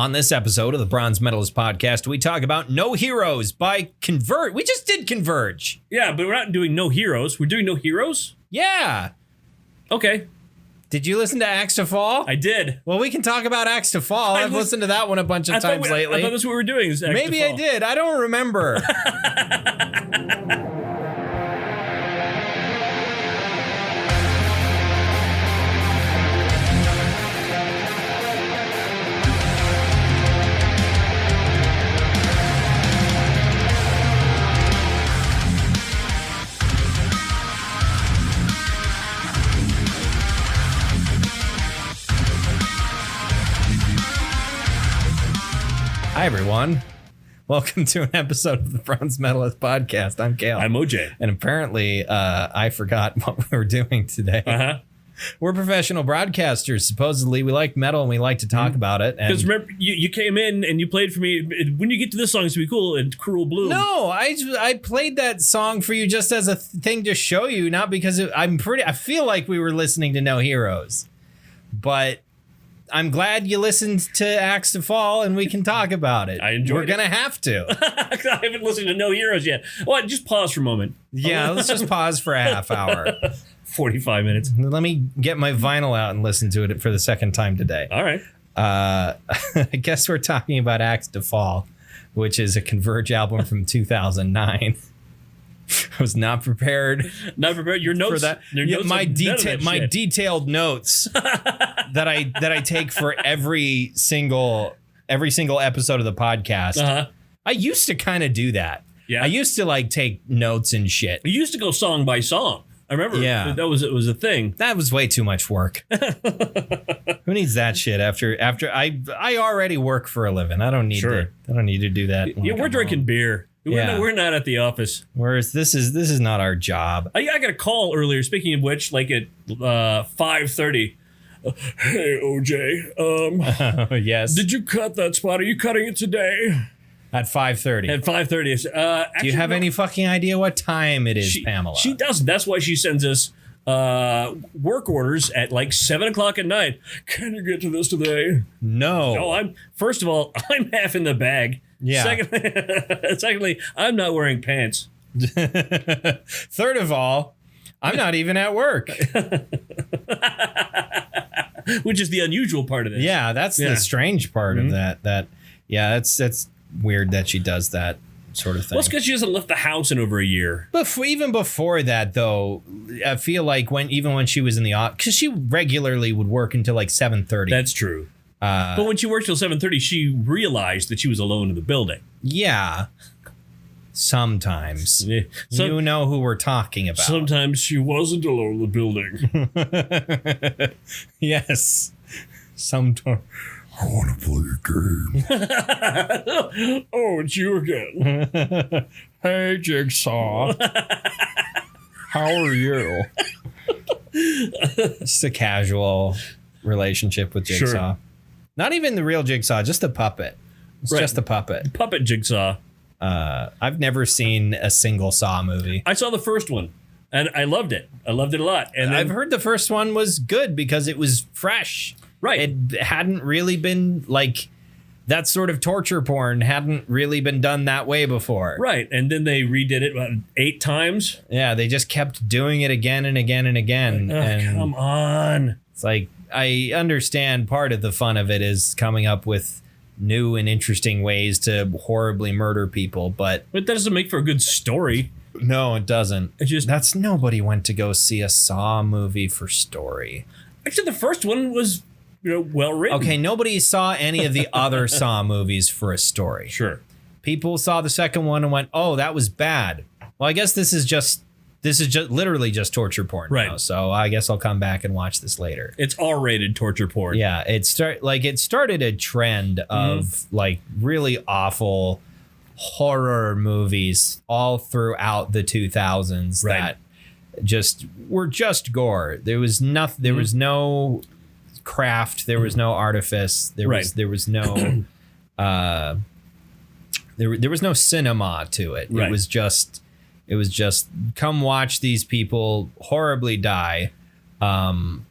On this episode of the Bronze Metalist podcast, we talk about No Heroes by Converge. We just did Converge. Yeah, but we're not doing No Heroes. We're doing No Heroes? Yeah. Okay. Did you listen to Axe to Fall? I did. Well, we can talk about Axe to Fall. I've listened to that one a bunch of times lately. I thought that's what we were doing. Maybe I did. I don't remember. Hi, everyone. Welcome to an episode of the Bronze Metalist podcast. I'm Kale. I'm OJ. And apparently, I forgot what we were doing today. Uh-huh. We're professional broadcasters. Supposedly, we like metal and we like to talk about it. Because remember, you came in and you played for me. When you get to this song, it's going to be cool. And Cruel Blue. No, I played that song for you just as a thing to show you, not because I feel like we were listening to No Heroes. But I'm glad you listened to Axe to Fall and we can talk about it. I enjoyed it. We're going to have to. I haven't listened to No Heroes yet. Well, just pause for a moment. Yeah, let's just pause for a half hour. 45 minutes. Let me get my vinyl out and listen to it for the second time today. All right. I guess we're talking about Axe to Fall, which is a Converge album from 2009. I was not prepared. Not prepared. Your notes. For that. Your notes My shit. detailed notes that I take for every single episode of the podcast. Uh-huh. I used to kind of do that. Yeah. I used to take notes and shit. We used to go song by song. I remember. Yeah. It was a thing. That was way too much work. Who needs that shit after I already work for a living. I don't need to do that. Yeah, we're drinking beer. We're not at the office. Whereas this is not our job. I got a call earlier. Speaking of which, like at 5:30. Hey OJ. Yes. Did you cut that spot? Are you cutting it today? At 5:30. At 5:30. Do you have any fucking idea what time it is, Pamela? She doesn't. That's why she sends us work orders at like 7:00 at night. Can you get to this today? No. No, first of all, I'm half in the bag. Yeah. Secondly, I'm not wearing pants. Third of all, I'm not even at work. Which is the unusual part of this. Yeah, that's the strange part of that. That's weird that she does that sort of thing. Well, it's because she hasn't left the house in over a year. But even before that, though, I feel like when she was in the office, because she regularly would work until like 7:30. That's true. But when she worked till 7:30, she realized that she was alone in the building. Yeah. Sometimes. Yeah. You know who we're talking about. Sometimes she wasn't alone in the building. Yes. Sometimes. I want to play a game. Oh, it's you again. Hey, Jigsaw. How are you? Just a casual relationship with Jigsaw. Sure. Not even the real Jigsaw, just the puppet. It's just the puppet. Puppet Jigsaw. I've never seen a single Saw movie. I saw the first one, and I loved it. I loved it a lot. And I've heard the first one was good because it was fresh. Right. It hadn't really been like that sort of torture porn hadn't really been done that way before. Right. And then they redid it about 8 times. Yeah, they just kept doing it again and again and again. And come on. It's like, I understand part of the fun of it is coming up with new and interesting ways to horribly murder people, but that doesn't make for a good story. No, it doesn't. It's just nobody went to go see a Saw movie for story. Actually, the first one was well written. Okay, nobody saw any of the other Saw movies for a story. Sure. People saw the second one and went, "Oh, that was bad." Well, I guess this is just literally just torture porn now. So I guess I'll come back and watch this later. It's R-rated torture porn. Yeah, it started a trend of like really awful horror movies all throughout the 2000s that just were just gore. There was nothing. There was no craft. There was no artifice. There was no there was no cinema to it. It was just come watch these people horribly die, and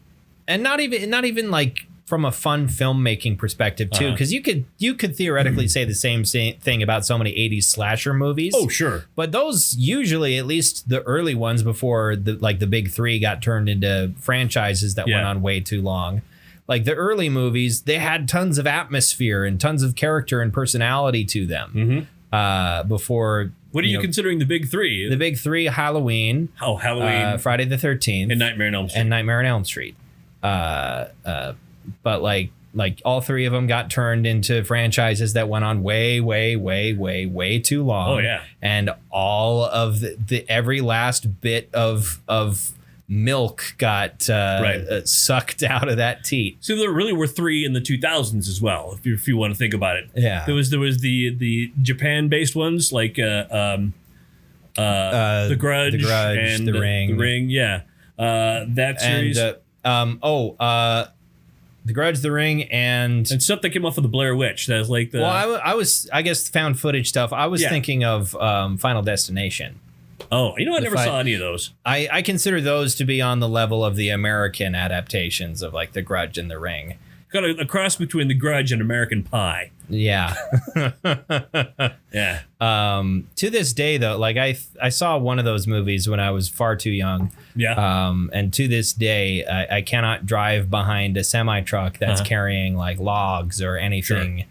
not even like from a fun filmmaking perspective too, because you could theoretically say the same thing about so many 80s slasher movies. Oh, sure. But those usually, at least the early ones before the big three got turned into franchises that went on way too long. Like the early movies, they had tons of atmosphere and tons of character and personality to them. Before. What are you considering the big three? The big three: Halloween. Oh, Halloween, Friday the 13th, and Nightmare on Elm Street. But like all three of them got turned into franchises that went on way too long. Oh yeah, and all of the every last bit of milk got sucked out of that teat. So there really were three in the 2000s as well, if you want to think about it. Yeah, there was the Japan based ones like the Grudge, and the Ring, yeah, that series. And, The Grudge, The Ring, and stuff that came off of the Blair Witch. That was like the. Well, I guess found footage stuff. I was thinking of Final Destination. Oh, I never saw any of those. I consider those to be on the level of the American adaptations of like The Grudge and The Ring. Got a cross between The Grudge and American Pie. Yeah. Yeah. To this day, though, like I saw one of those movies when I was far too young. Yeah. And to this day, I cannot drive behind a semi truck that's carrying like logs or anything. Sure.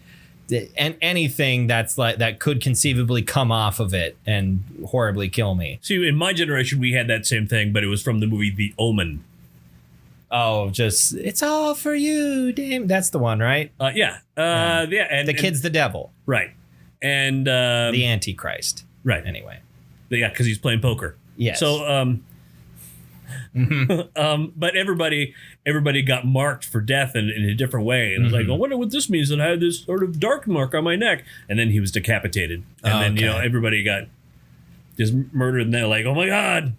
And anything that's like that could conceivably come off of it and horribly kill me. See, in my generation, we had that same thing, but it was from the movie The Omen. Oh, just it's all for you, damn. That's the one, right? Yeah. And the kid's the devil, right? And the Antichrist, right? Anyway, yeah, because he's playing poker. Yes. So, but everybody got marked for death in a different way, and I was like, I wonder what this means. That I had this sort of dark mark on my neck, and then he was decapitated, and then everybody got just murdered, and they're like, oh my god.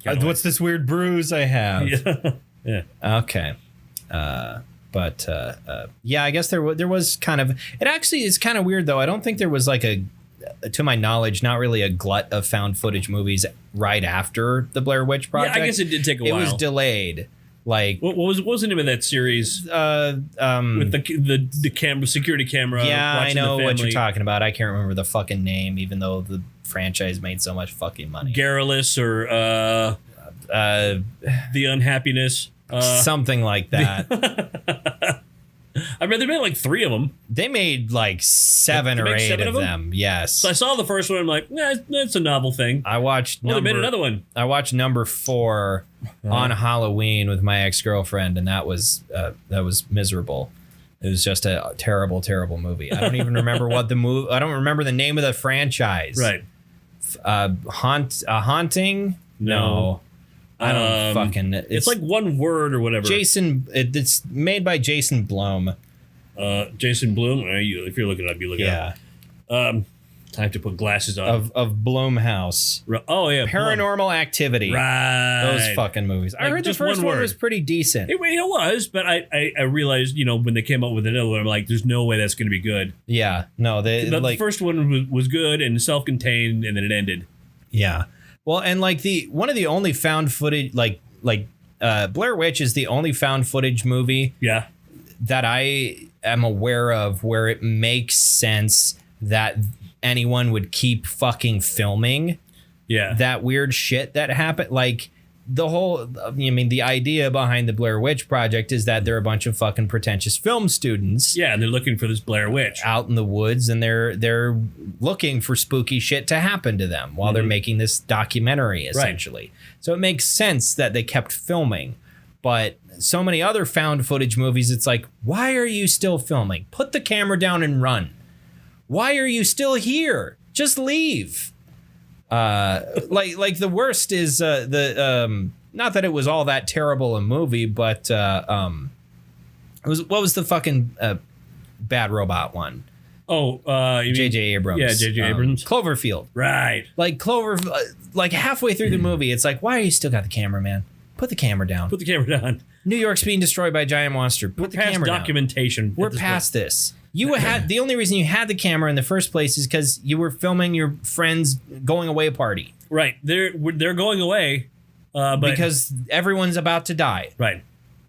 What's this weird bruise I have? Yeah. Okay. But I guess there was kind of. It actually is kind of weird though. I don't think there was like to my knowledge, not really a glut of found footage movies right after the Blair Witch Project. Yeah, I guess it did take a while. It was delayed. Like what was the name of that series? With the camera, security camera. Yeah, I know what you're talking about. I can't remember the fucking name, even though the franchise made so much fucking money. Garrulous or The Unhappiness. Something like that. I mean, they made like 3 of them. They made like 7 or 8 of them. Yes. So I saw the first one. I'm like, that's a novel thing. I watched. They made another one. I watched number 4 on Halloween with my ex-girlfriend, and that was miserable. It was just a terrible, terrible movie. I don't even remember what the movie. I don't remember the name of the franchise. Right. Haunting? No. I don't fucking. It's like one word or whatever. It's made by Jason Blum. Jason Blum. If you're looking it up, you look it up. I have to put glasses on. Of Blumhouse. Oh yeah. Paranormal Activity. Right. Those fucking movies. I heard the first one was pretty decent. It was, but I realized, when they came up with another one, I'm like, there's no way that's going to be good. Yeah. No, the first one was good and self-contained, and then it ended. Yeah. Well, and like one of the only found footage, Blair Witch is the only found footage movie that I am aware of where it makes sense that anyone would keep fucking filming that weird shit that happened. Like the idea behind the Blair Witch Project is that they're a bunch of fucking pretentious film students. Yeah, and they're looking for this Blair Witch out in the woods, and they're looking for spooky shit to happen to them while they're making this documentary, essentially. Right. So it makes sense that they kept filming. But so many other found footage movies, it's like, why are you still filming? Put the camera down and run. Why are you still here? Just leave. Like the worst is not that it was all that terrible a movie, but what was the fucking Bad Robot one? Oh, J.J. Abrams. Yeah, J.J. Abrams. Cloverfield. Right. Like like halfway through the movie, it's like, why are you still got the camera, man? Put the camera down. Put the camera down. New York's being destroyed by a giant monster. Put the camera down. Documentation. We're past this. You had the only reason you had the camera in the first place is because you were filming your friend's going away party. Right. They're going away, but because everyone's about to die. Right.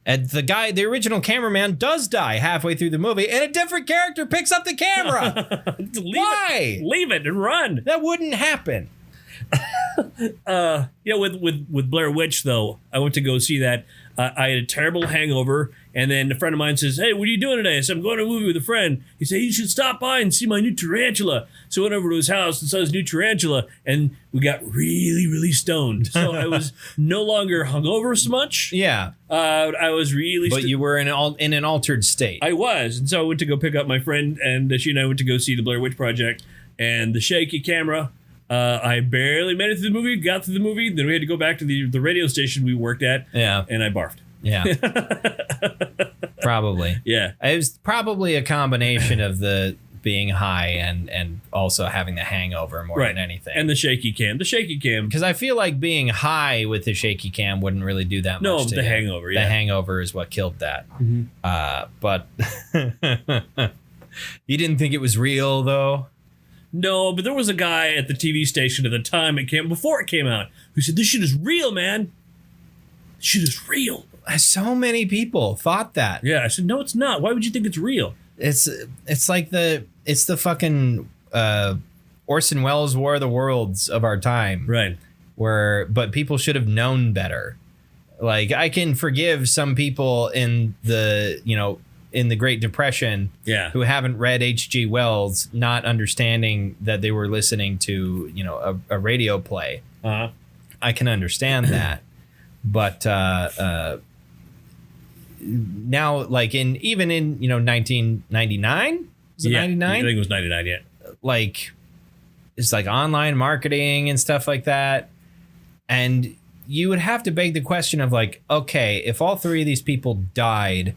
And the original cameraman does die halfway through the movie, and a different character picks up the camera. Why? Leave it and run. That wouldn't happen. With Blair Witch, though, I went to go see that. I had a terrible hangover, and then a friend of mine says, "Hey, what are you doing today?" I said, "I'm going to a movie with a friend." He said, "You should stop by and see my new tarantula." So I went over to his house and saw his new tarantula, and we got really, really stoned. So I was no longer hungover so much. Yeah. I was really... But you were in an altered state. I was. And so I went to go pick up my friend, and she and I went to go see the Blair Witch Project, and the shaky camera... I barely made it through the movie, got through the movie, then we had to go back to the radio station we worked at, and I barfed. Yeah. Probably. Yeah. It was probably a combination of the being high and also having the hangover more than anything. And the shaky cam. Because I feel like being high with the shaky cam wouldn't really do that much. No, the hangover, The hangover is what killed that. Mm-hmm. But you didn't think it was real, though? No, but there was a guy at the TV station at the time before it came out who said, "This shit is real, man. This shit is real." So many people thought that. Yeah, I said, "No, it's not. Why would you think it's real?" It's like the fucking Orson Welles' War of the Worlds of our time. Right. But people should have known better. Like, I can forgive some people in the Great Depression who haven't read H.G. Wells, not understanding that they were listening to, a radio play. Uh-huh. I can understand that. But now, like even in 1999? Was it 99? I think it was 99, yeah. Like, it's like online marketing and stuff like that. And you would have to beg the question of like, okay, if all three of these people died,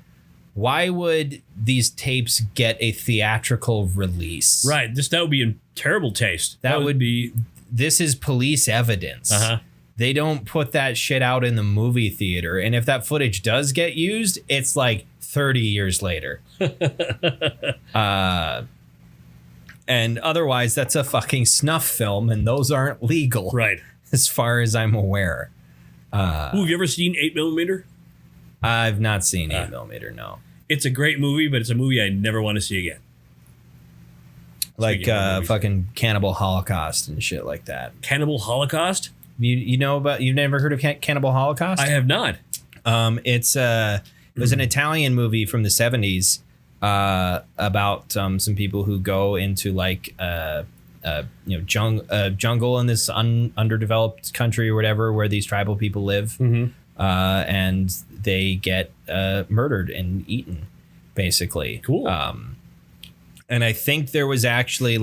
why would these tapes get a theatrical release? Right. That would be in terrible taste. That would be... This is police evidence. Uh-huh. They don't put that shit out in the movie theater. And if that footage does get used, it's like 30 years later. And otherwise, that's a fucking snuff film, and those aren't legal. Right. As far as I'm aware. Have you ever seen 8mm? I've not seen 8mm, no. It's a great movie, but it's a movie I never want to see again. Like fucking Cannibal Holocaust and shit like that. Cannibal Holocaust? You've never heard of Cannibal Holocaust? I have not. It was an Italian movie from the 70s about some people who go into like jungle in this underdeveloped country or whatever where these tribal people live. Mm-hmm. And they get murdered and eaten, basically. Cool. And I think there was actually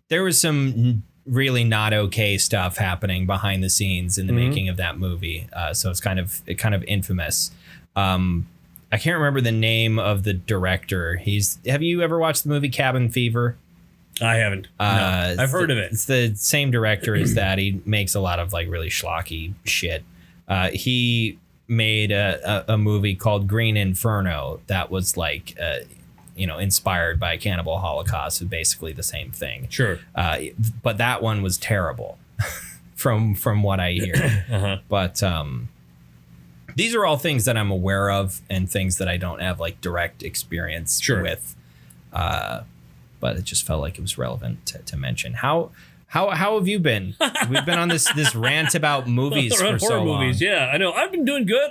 there was some really not okay stuff happening behind the scenes in the making of that movie. So it's kind of infamous. I can't remember the name of the director. Have you ever watched the movie Cabin Fever? I haven't. No, I've heard of it. It's the same director as that. He makes a lot of like really schlocky shit. He made a movie called Green Inferno that was like, inspired by Cannibal Holocaust, so basically the same thing. Sure. But that one was terrible from what I hear. Uh-huh. But these are all things that I'm aware of and things that I don't have like direct experience with. But it just felt like it was relevant to mention. How have you been? We've been on this rant about movies for so long. Movies, yeah, I know. I've been doing good.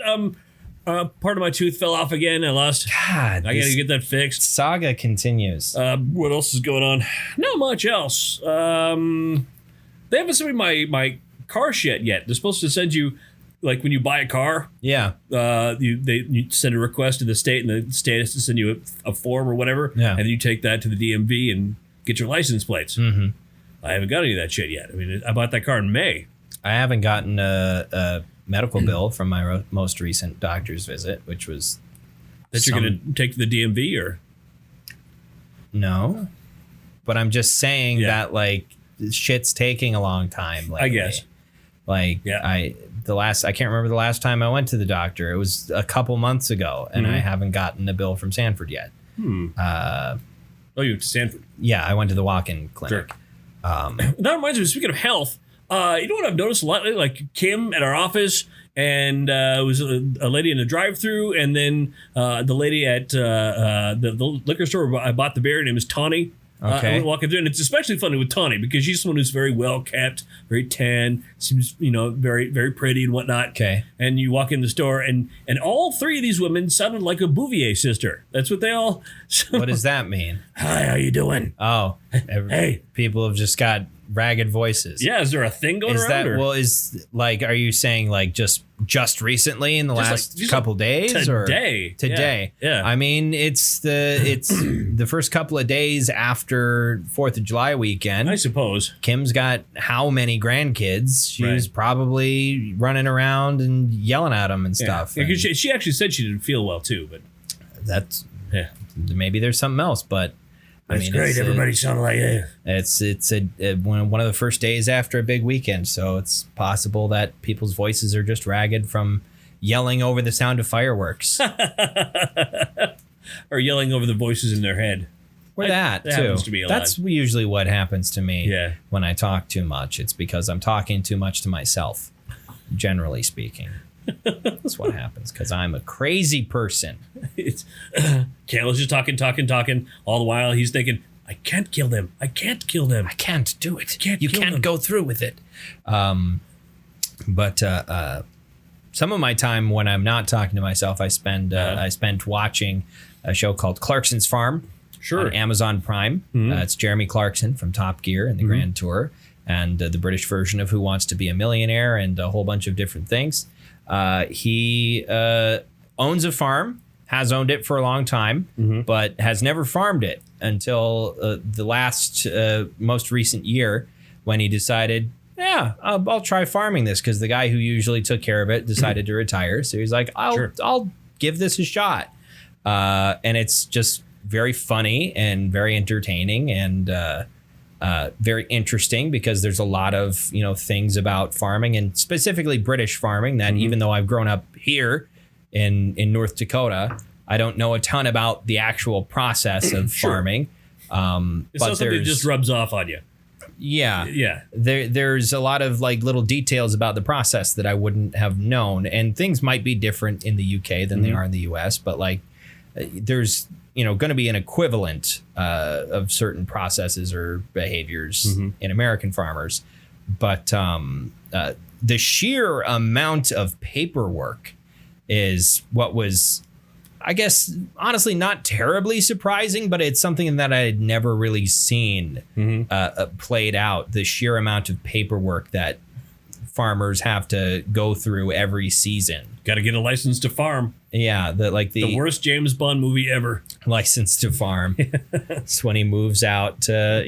Part of my tooth fell off again. I lost. God, I gotta get that fixed. Saga continues. What else is going on? Not much else. They haven't sent me my car shit yet. They're supposed to send you, like when you buy a car. Yeah. You send a request to the state, and the state has to send you a form or whatever. Yeah. And then you take that to the DMV and get your license plates. Mm-hmm. I haven't got any of that shit yet. I mean, I bought that car in May. I haven't gotten a medical bill from my most recent doctor's visit, which was that you're going to take to the DMV, or no? But I'm just saying that like shit's taking a long time lately. I guess. Like I can't remember the last time I went to the doctor. It was a couple months ago, and I haven't gotten a bill from Sanford yet. You went to Sanford? Yeah, I went to the walk-in clinic. Sure. That reminds me, speaking of health, You know what I've noticed a lot lately? Like Kim at our office, and it was a lady in the drive-thru, and then the lady at the liquor store where I bought the beer. Her name is Tawny. Okay. I went walking through, and it's especially funny with Tawny because she's someone who's very well kept, very tan, seems very very pretty and whatnot. Okay. And you walk in the store, and all three of these women sounded like a Bouvier sister. That's what they all. What does that mean? Hi, how you doing? Oh, Hey. people have just got ragged voices. Yeah, is there a thing going Is around? that or? well? Is like, are you saying like just recently in the last just couple days today? or today? Yeah. I mean, it's the first couple of days after 4th of July weekend. I suppose. Kim's got how many grandkids? She's Right. probably running around and yelling at them and stuff. Yeah, because And she actually said she didn't feel well too, but that's yeah. maybe there's something else, but. I mean, great. it's Everybody sounded like it's one of the first days after a big weekend, so it's possible that people's voices are just ragged from yelling over the sound of fireworks. or yelling over the voices in their head. Or that too. happens to be a lot. That's usually what happens to me Yeah. when I talk too much. It's because I'm talking too much to myself, generally speaking. That's what happens because I'm a crazy person. It's Kale's just talking. All the while he's thinking, I can't kill them. I can't kill them. I can't do it. Can't you kill can't them. go through with it. But some of my time when I'm not talking to myself, I spent watching a show called Clarkson's Farm Sure. on Amazon Prime. It's Jeremy Clarkson from Top Gear and the Grand Tour, and the British version of Who Wants to Be a Millionaire, and a whole bunch of different things. He owns a farm, has owned it for a long time, but has never farmed it until the last most recent year when he decided, I'll try farming this, because the guy who usually took care of it decided to retire. So he's like, I'll give this a shot. And it's just very funny and very entertaining and very interesting, because there's a lot of things about farming, and specifically British farming, that even though I've grown up here in North Dakota, I don't know a ton about the actual process of farming. It's but not something that just rubs off on you. Yeah. There's a lot of like little details about the process that I wouldn't have known, and things might be different in the UK than they are in the US, but like there's going to be an equivalent of certain processes or behaviors in American farmers. But the sheer amount of paperwork is what was, I guess, honestly, not terribly surprising, but it's something that I had never really seen played out. The sheer amount of paperwork that farmers have to go through every season. Got to get a license to farm. Yeah, the worst James Bond movie ever. License to farm. It's when he moves out to,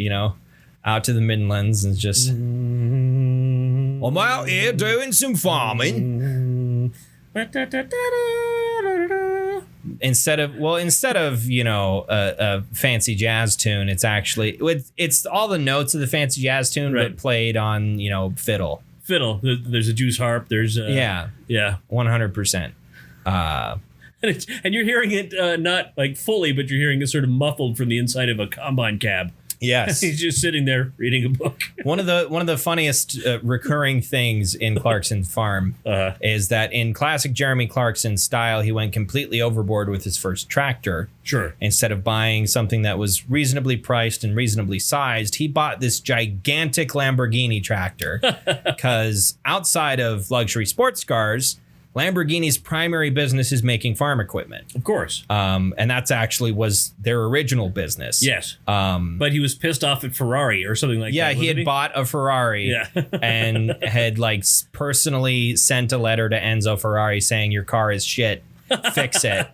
out to the Midlands and just, I'm out here doing some farming. Instead of a fancy jazz tune, it's actually it's all the notes of the fancy jazz tune, but played on fiddle. There's a Jew's harp. There's 100%. And you're hearing it not like fully, but you're hearing it sort of muffled from the inside of a combine cab. Yes. He's just sitting there reading a book. One of the funniest recurring things in Clarkson's Farm is that in classic Jeremy Clarkson style, he went completely overboard with his first tractor. Sure. Instead of buying something that was reasonably priced and reasonably sized, he bought this gigantic Lamborghini tractor, because outside of luxury sports cars, Lamborghini's primary business is making farm equipment. Of course. And that's actually was their original business. Yes. But he was pissed off at Ferrari or something like that. Yeah, he had bought a Ferrari and had personally sent a letter to Enzo Ferrari saying, your car is shit, fix it.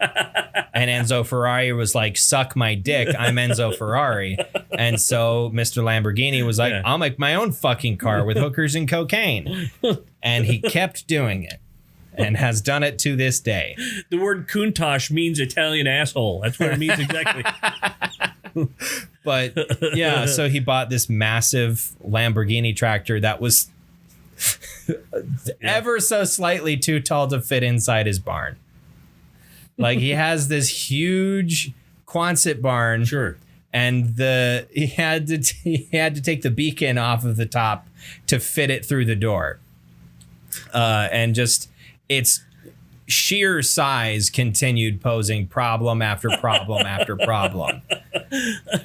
And Enzo Ferrari was like, suck my dick, I'm Enzo Ferrari. And so Mr. Lamborghini was like, I'll make my own fucking car with hookers and cocaine. And he kept doing it. And has done it to this day. The word Countach means Italian asshole. That's what it means exactly. But yeah, so he bought this massive Lamborghini tractor that was ever so slightly too tall to fit inside his barn. Like, he has this huge Quonset barn. Sure. and he had to take the beacon off of the top to fit it through the door. And just its sheer size continued posing problem after problem after problem.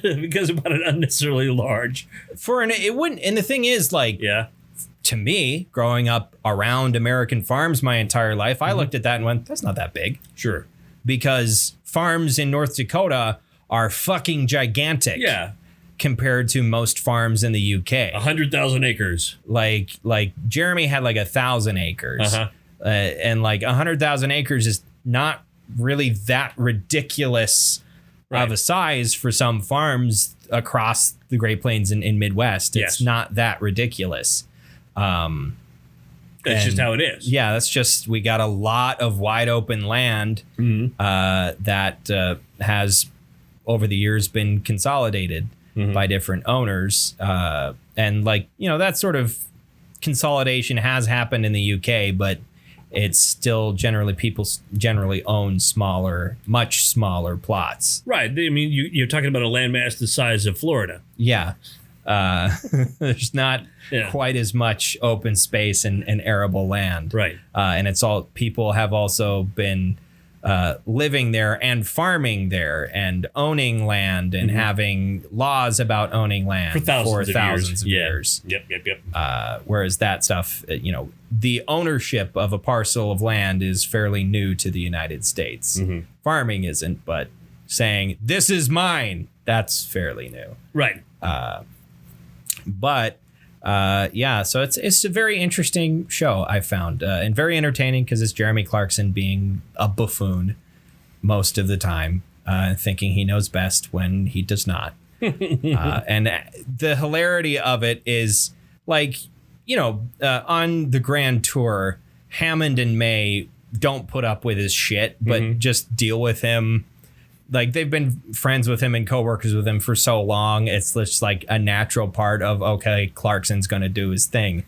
Because about an unnecessarily large. It wouldn't. And the thing is, like, Yeah. to me, growing up around American farms my entire life, I looked at that and went, that's not that big. Sure. Because farms in North Dakota are fucking gigantic. Yeah. Compared to most farms in the UK. 100,000 acres. Like Jeremy had like 1,000 acres. Uh-huh. And like 100,000 acres is not really that ridiculous of a size for some farms across the Great Plains in Midwest. It's not that ridiculous. That's just how it is. Yeah, that's just, we got a lot of wide open land that has over the years been consolidated by different owners. And like, you know, that sort of consolidation has happened in the UK, but it's still people generally own much smaller plots. Right. I mean, you're talking about a landmass the size of Florida. Yeah. There's not quite as much open space and arable land. Right. And people have also been living there and farming there and owning land and having laws about owning land for thousands of years. Yep. Whereas that stuff, you know, the ownership of a parcel of land is fairly new to the United States. Farming isn't, but saying this is mine, that's fairly new. Right. But so it's a very interesting show, I found, and very entertaining because it's Jeremy Clarkson being a buffoon most of the time, thinking he knows best when he does not. And the hilarity of it is, like, you know, on the Grand Tour, Hammond and May don't put up with his shit, but just deal with him. Like, they've been friends with him and coworkers with him for so long. It's just like a natural part of, okay, Clarkson's going to do his thing.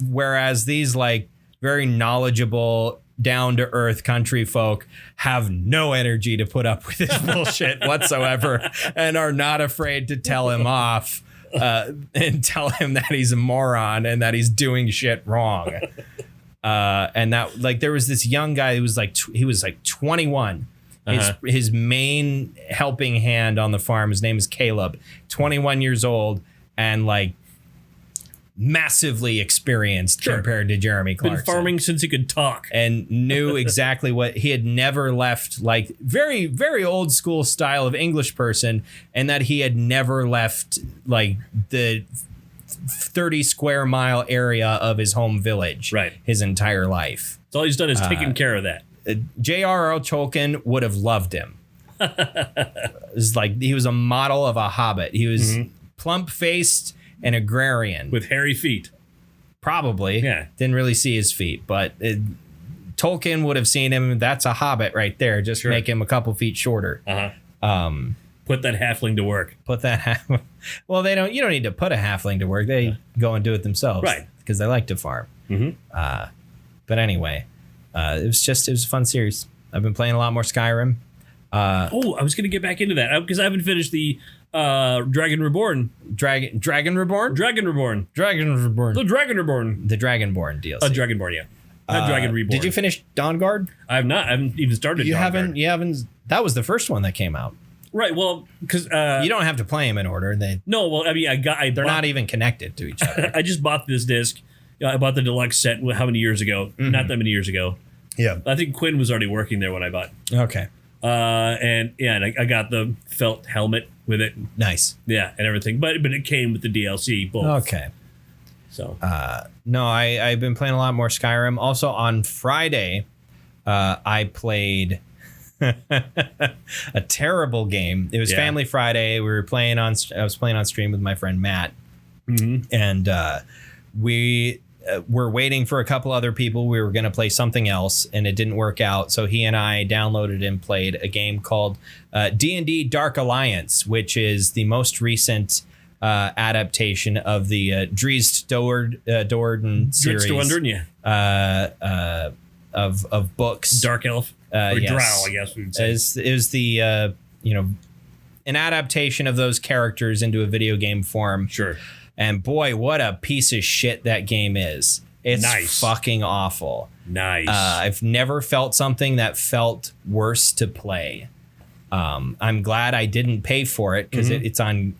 Whereas these, like, very knowledgeable, down to earth country folk have no energy to put up with his bullshit whatsoever and are not afraid to tell him off and tell him that he's a moron and that he's doing shit wrong. And that, like, there was this young guy who was like, he was like 21. His main helping hand on the farm, his name is Caleb, 21 years old, and like massively experienced compared to Jeremy Clarkson. Been farming since he could talk. And knew exactly what he had never left, like very, very old school style of English person, and that he had never left like the 30 square mile area of his home village his entire life. So all he's done is taken care of that. J.R.R. Tolkien would have loved him. It was like he was a model of a hobbit. He was plump-faced and agrarian. With hairy feet. Probably. Yeah. Didn't really see his feet, but Tolkien would have seen him. That's a hobbit right there. Just make him a couple feet shorter. Put that halfling to work. Well, you don't need to put a halfling to work. They go and do it themselves. Right. Because they like to farm. But anyway, it was a fun series. I've been playing a lot more Skyrim. I was going to get back into that because I haven't finished the Dragon Reborn. Dragon Reborn? Dragon Reborn. Dragon Reborn. The Dragon Reborn. The Dragonborn DLC. Dragonborn, yeah. Not Dragon Reborn. Did you finish Dawnguard? I have not. I haven't even started Dawnguard. You haven't. That was the first one that came out. Right. Well, because you don't have to play them in order. No. Well, I mean, they're not even connected to each other. I just bought this disc. I bought the deluxe set. How many years ago? Not that many years ago. Yeah. I think Quinn was already working there when I bought. Okay. And I got the felt helmet with it. Nice. Yeah, and everything. But it came with the DLC both. Okay. So. No, I've been playing a lot more Skyrim. Also on Friday, I played a terrible game. It was Family Friday. I was playing on stream with my friend Matt, and we were waiting for a couple other people. We were going to play something else, and it didn't work out. So he and I downloaded and played a game called D&D Dark Alliance, which is the most recent adaptation of the Dries Doordan series. Of books. Dark Elf. Or Drow, I guess we would say. Is the an adaptation of those characters into a video game form. Sure. And boy, what a piece of shit that game is. It's fucking awful. Nice. I've never felt something that felt worse to play. I'm glad I didn't pay for it because it's on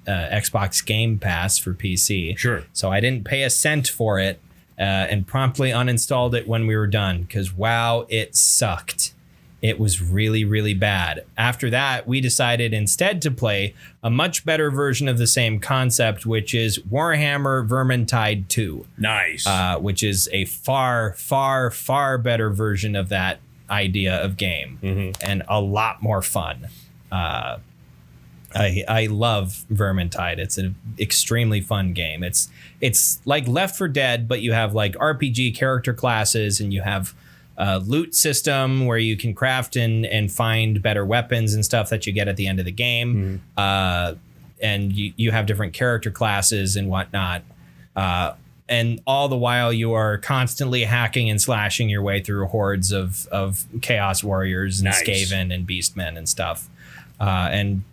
Xbox Game Pass for PC. Sure. So I didn't pay a cent for it and promptly uninstalled it when we were done because, wow, it sucked. It was really, really bad. After that, we decided instead to play a much better version of the same concept, which is Warhammer Vermintide 2. Nice. Which is a far, far, far better version of that idea of game and a lot more fun. I love Vermintide. It's an extremely fun game. It's like Left 4 Dead, but you have like RPG character classes and you have a loot system where you can craft and find better weapons and stuff that you get at the end of the game. And you have different character classes and whatnot. And all the while you are constantly hacking and slashing your way through hordes of Chaos Warriors and Skaven and Beastmen and stuff. And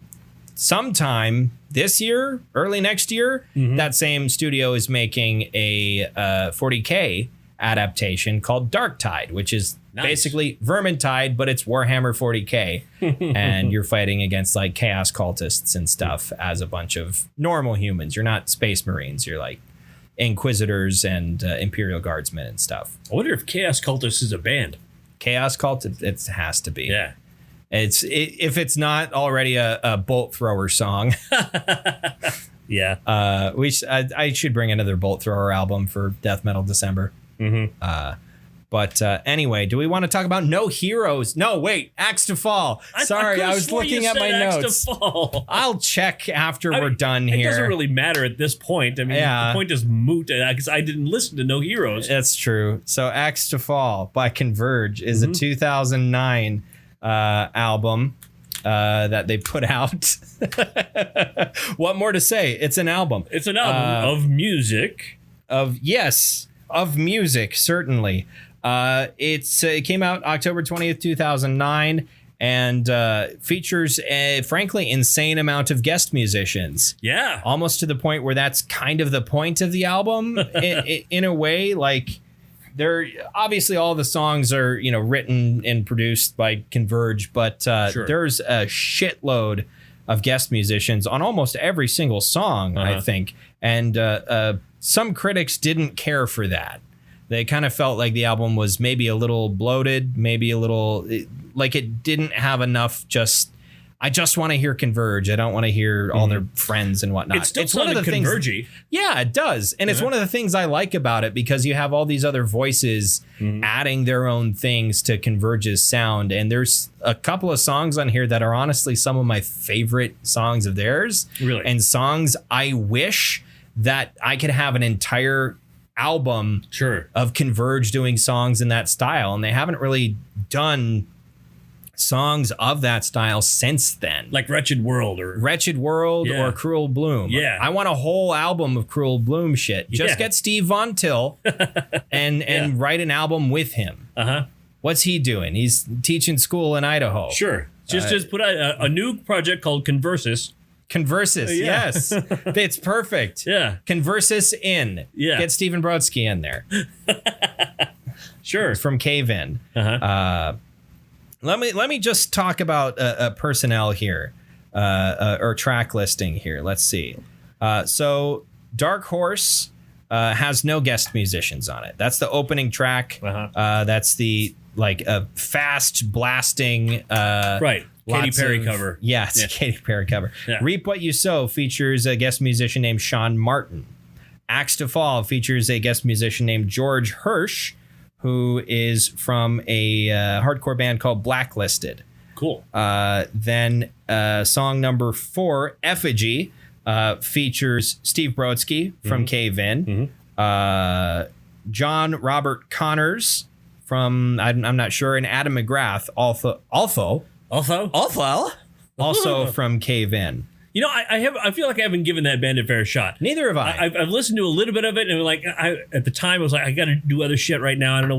sometime this year, early next year, that same studio is making a 40K adaptation called Darktide, which is basically Vermintide, but it's Warhammer 40K. And you're fighting against like Chaos cultists and stuff as a bunch of normal humans. You're not Space Marines. You're like Inquisitors and Imperial Guardsmen and stuff. I wonder if Chaos Cultists is a band. Chaos Cult, it has to be. Yeah. If it's not already a bolt thrower song. Yeah. I should bring another bolt thrower album for Death Metal December. But anyway, do we want to talk about No Heroes? No, wait, Axe to Fall. Sorry, I was looking at my notes. I'll check after we're done here. It doesn't really matter at this point. I mean, the point is moot because I didn't listen to No Heroes. That's true. So Axe to Fall by Converge is a 2009 album that they put out. What more to say? It's an album. It's an album of music. Of music, certainly. It came out October 20th, 2009, and features a frankly insane amount of guest musicians. Yeah. Almost to the point where that's kind of the point of the album in a way. Like, they're obviously all the songs are, written and produced by Converge, but there's a shitload of guest musicians on almost every single song, I think. And some critics didn't care for that. They kind of felt like the album was maybe a little bloated, maybe a little like it didn't have enough I just want to hear Converge. I don't want to hear all their friends and whatnot. It still sounded Converge-y. Yeah, it does. And it's one of the things I like about it because you have all these other voices adding their own things to Converge's sound. And there's a couple of songs on here that are honestly some of my favorite songs of theirs. Really? And songs I wish that I could have an entire album of Converge doing songs in that style. And they haven't really done songs of that style since then, like Wretched World or Cruel Bloom. I want a whole album of Cruel Bloom shit. Just get Steve Von Till and write an album with him. What's he doing? He's teaching school in Idaho. Just put out a new project called Conversus. Yes. It's perfect. Conversus in. Get Stephen Brodsky in there. From Cave In. Let me just talk about personnel here, or track listing here. Let's see. So Dark Horse has no guest musicians on it. That's the opening track. That's the fast blasting. Katy Perry cover. Yeah, it's a Katy Perry cover. Reap What You Sow features a guest musician named Sean Martin. Axe to Fall features a guest musician named George Hirsch, who is from a hardcore band called Blacklisted. Cool. Then song number 4, Effigy, features Steve Brodsky from Cave In. John Robert Connors from, I'm not sure, and Adam McGrath, also from Cave In. I feel like I haven't given that band a fair shot. Neither have I. I've listened to a little bit of it, and at the time I was like, I got to do other shit right now. I don't know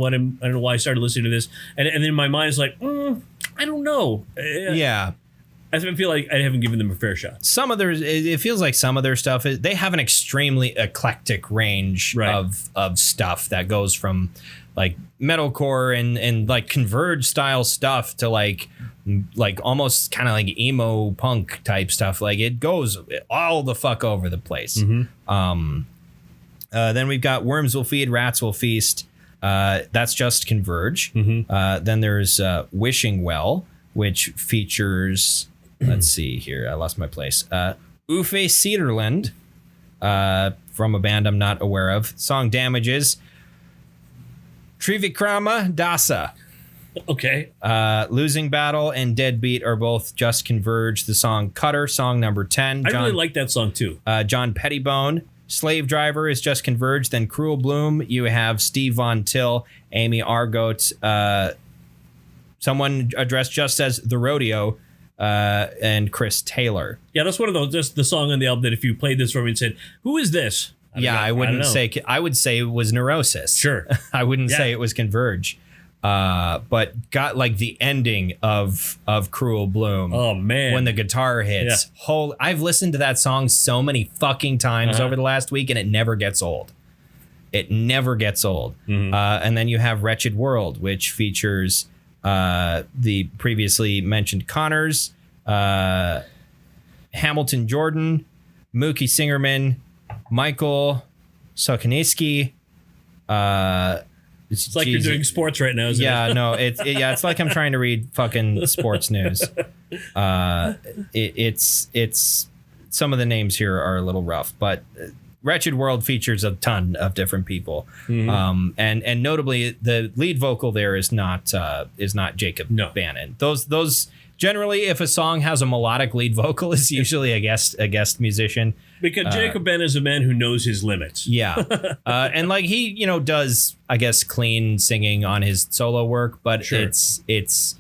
why I started listening to this, and then my mind is like, I don't know. Yeah. I feel like I haven't given them a fair shot. Some of it feels like some of their stuff they have an extremely eclectic range of stuff that goes from like metalcore and like Converge style stuff to like almost kind of like emo punk type stuff. Like it goes all the fuck over the place. Then we've got Worms Will Feed, Rats Will Feast. That's just Converge. Then there's Wishing Well, which features, let's see here, I lost my place. Uffe Cederland, from a band I'm not aware of. Song Damages. Trivikrama Dasa. Okay. Losing Battle and Deadbeat are both just Converge. The song Cutter, song number 10. I really like that song too. John Pettibone. Slave Driver is just Converge. Then Cruel Bloom. You have Steve Von Till, Amy Argote, someone addressed just as The Rodeo, and Chris Taylor. Yeah, that's one of those, just the song on the album that if you played this for me and said, who is this? I would say it was Neurosis. Sure. I wouldn't say it was Converge. But got like the ending of Cruel Bloom. Oh man, when the guitar hits. I've listened to that song so many fucking times over the last week, and it never gets old. It never gets old. And then you have Wretched World, which features the previously mentioned Connors, Hamilton Jordan, Mookie Singerman, Michael Sokoniski. It's like you're doing sports right now, isn't it? No, it's like I'm trying to read fucking sports news. It's some of the names here are a little rough, but Wretched World features a ton of different people. And notably the lead vocal there is not Jacob Bannon. Those generally, if a song has a melodic lead vocal, it's usually a guest musician. Because Jacob Bannon is a man who knows his limits. And like he, does, I guess, clean singing on his solo work, but it's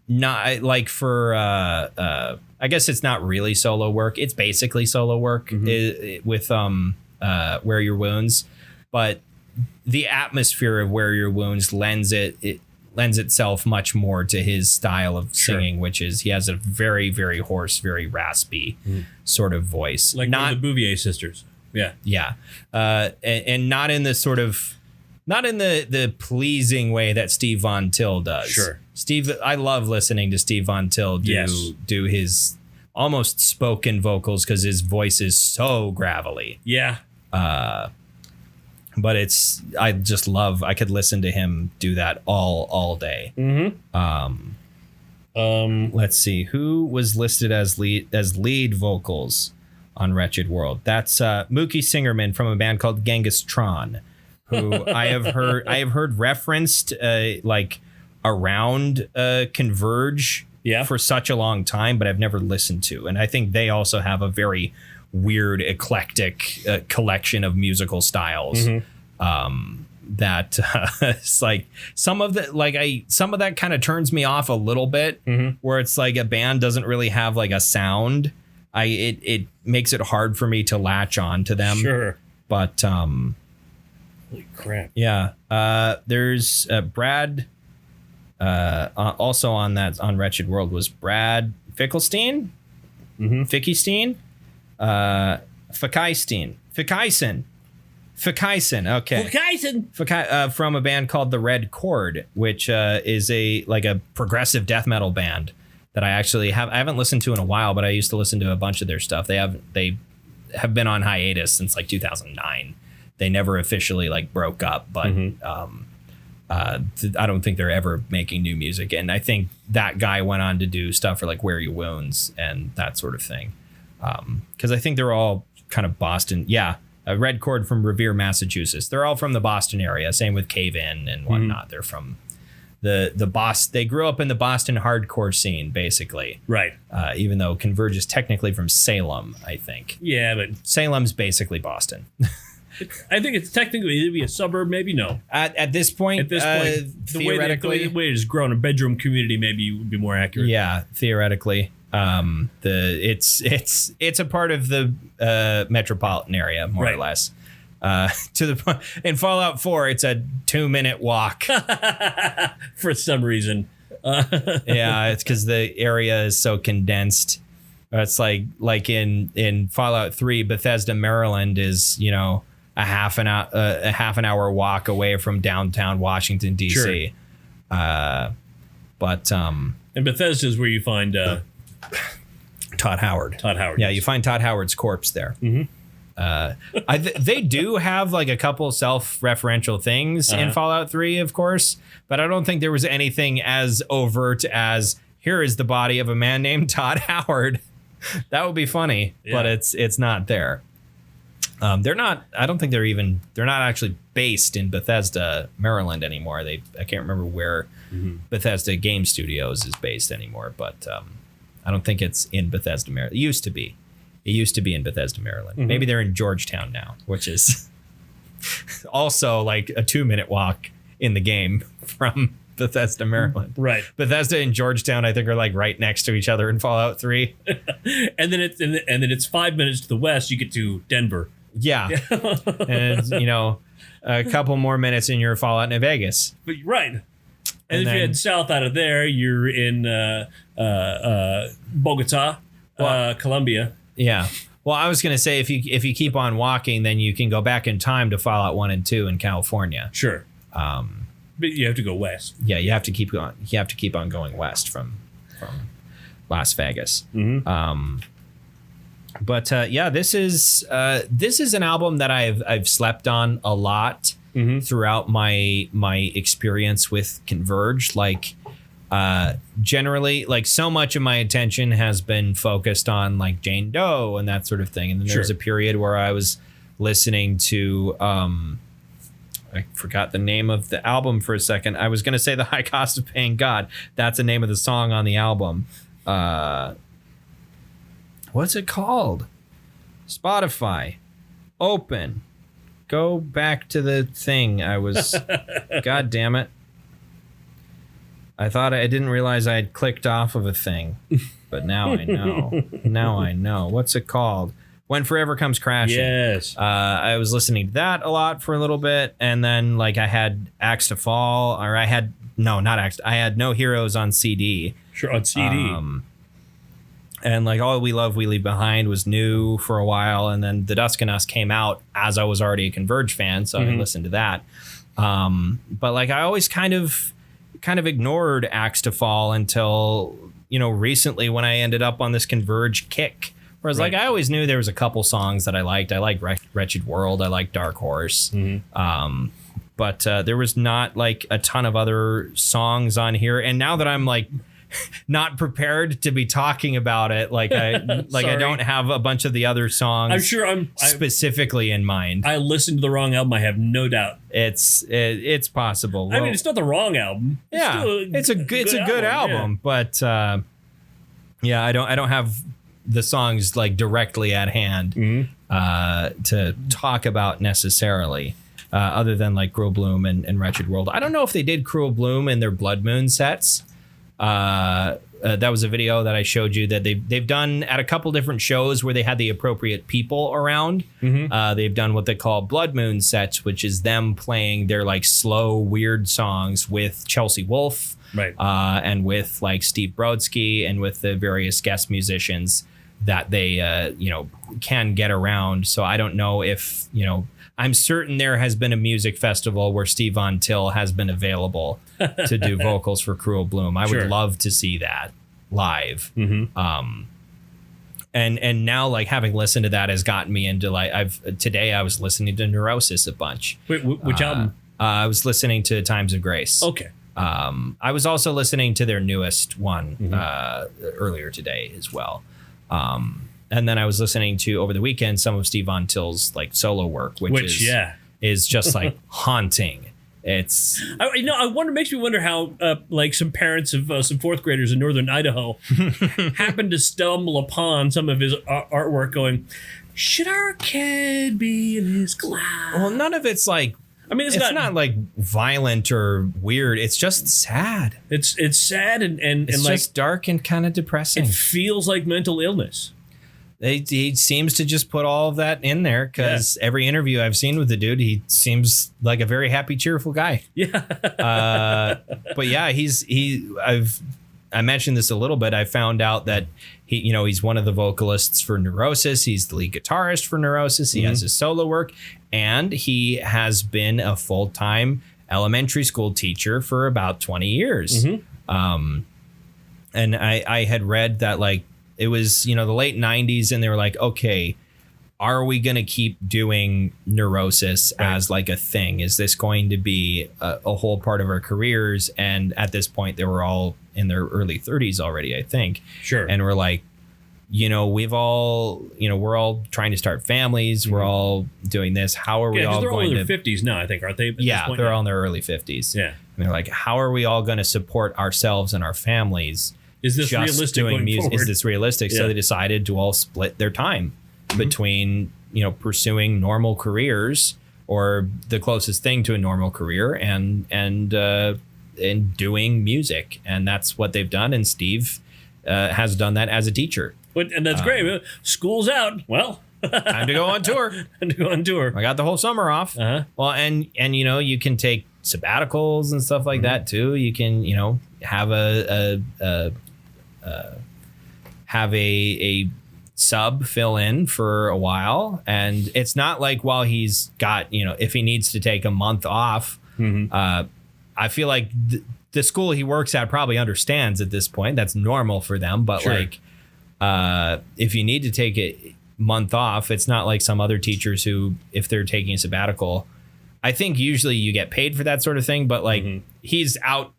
not like for I guess it's not really solo work. It's basically solo work with Where Your Wounds, but the atmosphere of Where Your Wounds lends itself much more to his style of singing, which is he has a very, very hoarse, very raspy sort of voice. Like not the Bouvier sisters. Yeah. And not in the sort of, not in the pleasing way that Steve Von Till does. Sure. I love listening to Steve Von Till do his almost spoken vocals because his voice is so gravelly. Yeah. But I just love, I could listen to him do that all day. Let's see who was listed as lead vocals on Wretched World. That's Mookie Singerman from a band called Genghis Tron, who I have heard referenced like around Converge for such a long time, but I've never listened to. And I think they also have a very weird, eclectic collection of musical styles. That it's like some of that kind of turns me off a little bit, where it's like a band doesn't really have like a sound. It makes it hard for me to latch on to them. Sure. But holy crap. Yeah. There's Brad also on Wretched World was Brad Fickelstein. Fickystein. Fickyson. Okay. Fickyson. From a band called The Red Chord, which is a progressive death metal band that I haven't listened to in a while, but I used to listen to a bunch of their stuff. They have been on hiatus since like 2009. They never officially like broke up, but I don't think they're ever making new music. And I think that guy went on to do stuff for like Where Your Wounds and that sort of thing. Because I think they're all kind of Boston. Yeah. A Red Chord from Revere, Massachusetts. They're all from the Boston area. Same with Cave In and whatnot. They're from the Boston. They grew up in the Boston hardcore scene, basically. Right. Even though Converge is technically from Salem, I think. Yeah, but Salem's basically Boston. I think it's technically it'd be a suburb, maybe no. At this point, theoretically, the way it has grown, a bedroom community maybe would be more accurate. Yeah, theoretically. It's a part of the metropolitan area, more or less. To the point in Fallout 4, it's a 2-minute walk for some reason. Yeah, it's because the area is so condensed. It's like in Fallout 3, Bethesda, Maryland is, a half an hour walk away from downtown Washington, D.C. Sure. And Bethesda is where you find Todd Howard. Yeah, yes. you find Todd Howard's corpse there. They do have like a couple self-referential things in Fallout 3, of course, but I don't think there was anything as overt as here is the body of a man named Todd Howard. That would be funny, but it's not there. They're not. I don't think they're not actually based in Bethesda, Maryland anymore. I can't remember where Bethesda Game Studios is based anymore, but I don't think it's in Bethesda, Maryland. It used to be. It used to be in Bethesda, Maryland. Maybe they're in Georgetown now, which is also like a 2-minute walk in the game from Bethesda, Maryland. Right. Bethesda and Georgetown, I think, are like right next to each other in Fallout 3. and then it's 5 minutes to the west. You get to Denver. Yeah. And a couple more minutes and you're Fallout New Vegas. But right. And if you head south out of there, you're in Bogota, Colombia. Yeah. Well, I was going to say if you keep on walking, then you can go back in time to Fallout 1 and 2 in California. Sure. But you have to go west. Yeah, you have to keep going. You have to keep on going west from Las Vegas. But this is an album that I've slept on a lot throughout my experience with Converge. Like generally, like so much of my attention has been focused on like Jane Doe and that sort of thing. And then there's a period where I was listening to I forgot the name of the album for a second. I was going to say The High Cost of Paying God. That's the name of the song on the album. What's it called? Spotify. Open. Go back to the thing. I was... God damn it. I didn't realize I had clicked off of a thing. But now I know. Now I know. What's it called? When Forever Comes Crashing. Yes. I was listening to that a lot for a little bit. And then like I had Axe to Fall. Or I had... No, not Axe. I had No Heroes on CD. Sure, on CD. And like All We Love, We Leave Behind was new for a while. And then The Dusk and Us came out as I was already a Converge fan. So I listened to that. But like I always kind of ignored Axe to Fall until, recently when I ended up on this Converge kick. Whereas like I always knew there was a couple songs that I liked. I liked Wretched World. I liked Dark Horse. But there was not like a ton of other songs on here. And now that I'm like not prepared to be talking about it, like I don't have a bunch of the other songs. I'm sure specifically in mind. I listened to the wrong album. I have no doubt. It's possible. I mean, it's not the wrong album. It's a good album. But I don't have the songs like directly at hand to talk about necessarily. Other than like Cruel Bloom and Wretched World. I don't know if they did Cruel Bloom in their Blood Moon sets. That was a video that I showed you that they've done at a couple different shows where they had the appropriate people around. They've done what they call Blood Moon sets, which is them playing their like slow, weird songs with Chelsea Wolfe, and with like Steve Brodsky and with the various guest musicians that they can get around. So I don't know if I'm certain there has been a music festival where Steve Von Till has been available to do vocals for Cruel Bloom. I would love to see that live. And now like having listened to that has gotten me into like today I was listening to Neurosis a bunch. Wait, which album? I was listening to Times of Grace. Okay. I was also listening to their newest one earlier today as well. And then I was listening to over the weekend some of Steve Von Till's like solo work, which is just like haunting. I wonder. Makes me wonder how like some parents of some fourth graders in northern Idaho happened to stumble upon some of his artwork, going, "Should our kid be in his class?" Well, none of it's like. I mean, it's not like violent or weird. It's just sad. It's sad and it's like just dark and kind of depressing. It feels like mental illness. He seems to just put all of that in there because every interview I've seen with the dude, he seems like a very happy, cheerful guy. Yeah. But yeah, I mentioned this a little bit. I found out that he's one of the vocalists for Neurosis. He's the lead guitarist for Neurosis. He has his solo work, and he has been a full-time elementary school teacher for about 20 years. And I had read that like it was, the late 90s, and they were like, okay, are we going to keep doing Neurosis as like a thing? Is this going to be a whole part of our careers? And at this point, they were all in their early 30s already, I think. Sure. And we're like, we're all trying to start families. We're all doing this. How are we all they're going all in to... their 50s now, I think, aren't they? They're all in their early 50s. Yeah. And they're like, how are we all going to support ourselves and our families? Is this realistic doing going forward? Is this realistic? So they decided to all split their time between, pursuing normal careers or the closest thing to a normal career and doing music. And that's what they've done. And Steve has done that as a teacher. And that's great. School's out. Well, time to go on tour. I got the whole summer off. Well, and you can take sabbaticals and stuff like that too. You can, have a sub fill in for a while, and it's not like while he's got, if he needs to take a month off. I feel like the school he works at probably understands at this point that's normal for them, but if you need to take a month off, it's not like some other teachers who, if they're taking a sabbatical, I think usually you get paid for that sort of thing, but like he's out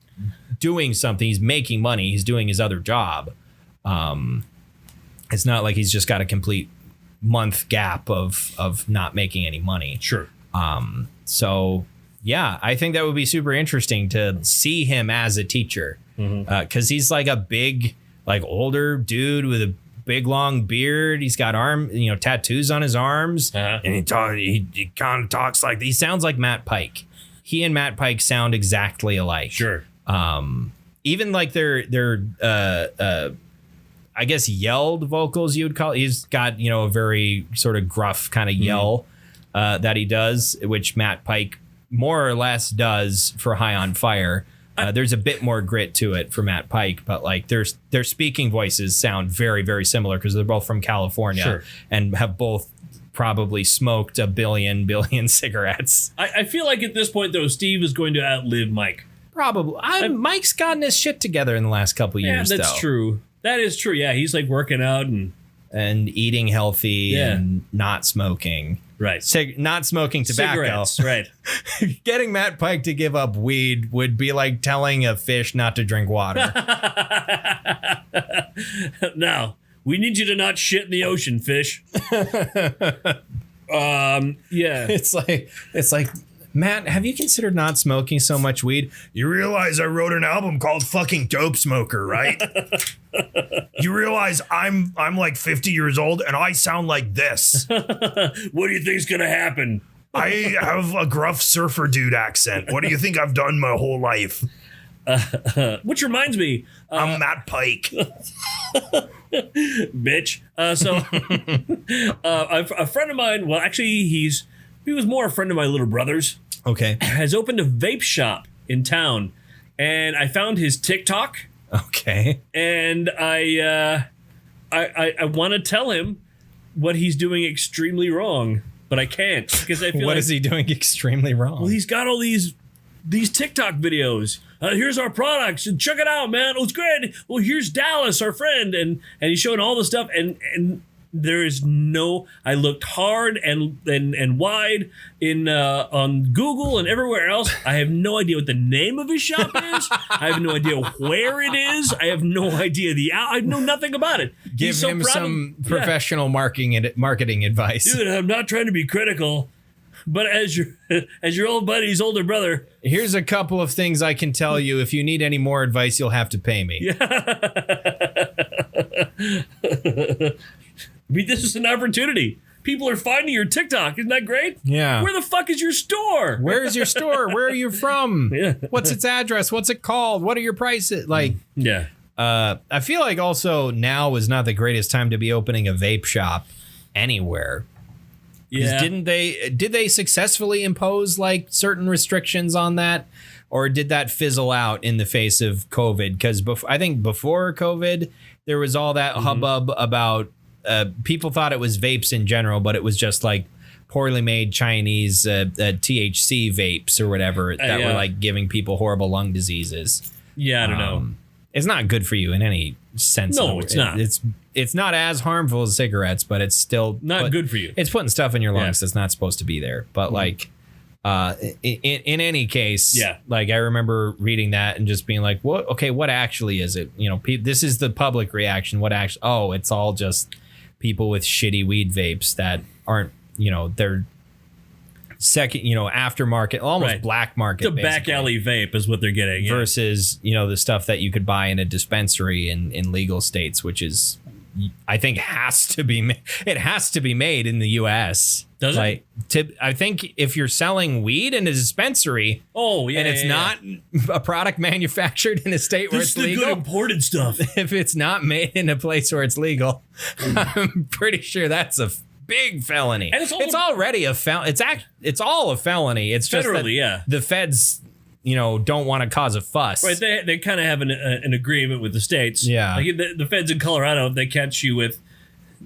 doing something, he's making money, he's doing his other job. It's not like he's just got a complete month gap of not making any money. Sure. So yeah, I think that would be super interesting to see him as a teacher, because he's like a big, like older dude with a big long beard. He's got tattoos on his arms, and he kind of talks like, he sounds like Matt Pike. He and Matt Pike sound exactly alike. Sure. Even like their I guess yelled vocals, you would call it. He's got, a very sort of gruff kind of yell that he does, which Matt Pike more or less does for High on Fire. There's a bit more grit to it for Matt Pike, but like their speaking voices sound very, very similar because they're both from California and have both probably smoked a billion cigarettes. I feel like at this point, though, Steve is going to outlive Mike. Probably. Mike's gotten his shit together in the last couple years, though. That's true. That is true. Yeah, he's like working out and eating healthy and not smoking. Right. Not smoking tobacco. Cigarettes, right. Getting Matt Pike to give up weed would be like telling a fish not to drink water. Now, we need you to not shit in the ocean, fish. Yeah. It's like, Matt, have you considered not smoking so much weed? You realize I wrote an album called fucking Dope Smoker, right? You realize I'm like 50 years old and I sound like this. What do you think's gonna happen? I have a gruff surfer dude accent. What do you think I've done my whole life? Which reminds me, I'm Matt Pike. Bitch. A friend of mine, well, actually, he was more a friend of my little brother's. Okay. Has opened a vape shop in town, and I found his TikTok. Okay. And I want to tell him what he's doing extremely wrong, but I can't because I feel what is he doing extremely wrong? Well, he's got all these TikTok videos. Here's our products and check it out, man. Oh, it's great. Well, here's Dallas, our friend, and he's showing all the stuff and there is no. I looked hard and wide on Google and everywhere else. I have no idea what the name of his shop is. I have no idea where it is. I have no idea I know nothing about it. Give him some professional marketing advice, dude. I'm not trying to be critical, but as your old buddy's older brother, here's a couple of things I can tell you. If you need any more advice, you'll have to pay me. I mean, this is an opportunity. People are finding your TikTok. Isn't that great? Yeah. Where the fuck is your store? Where is your store? Where are you from? Yeah. What's its address? What's it called? What are your prices? Like, yeah. I feel like also now is not the greatest time to be opening a vape shop anywhere. Yeah. Did they successfully impose like certain restrictions on that, or did that fizzle out in the face of COVID? Because I think before COVID, there was all that hubbub about people thought it was vapes in general, but it was just like poorly made Chinese THC vapes or whatever that were like giving people horrible lung diseases. Yeah, I don't know. It's not good for you in any sense. No, it's not. It's not as harmful as cigarettes, but it's still not good for you. It's putting stuff in your lungs that's not supposed to be there. But like, in any case, like I remember reading that and just being like, "What? Okay, what actually is it? You know, this is the public reaction. What actually? Oh, it's all just people with shitty weed vapes that aren't, you know, they're second, you know, aftermarket, almost black market. The back alley vape is what they're getting versus, you know, the stuff that you could buy in a dispensary in legal states, which is, I think, has to be made in the U.S. Does it? I think if you're selling weed in a dispensary, and it's not a product manufactured in a state where it's legal, good imported stuff. If it's not made in a place where it's legal, I'm pretty sure that's a big felony. And it's already a felony. It's all a felony. It's just federally, that the feds, you know, don't want to cause a fuss. Right. They kind of have an agreement with the states. Yeah. Like the feds in Colorado, if they catch you with,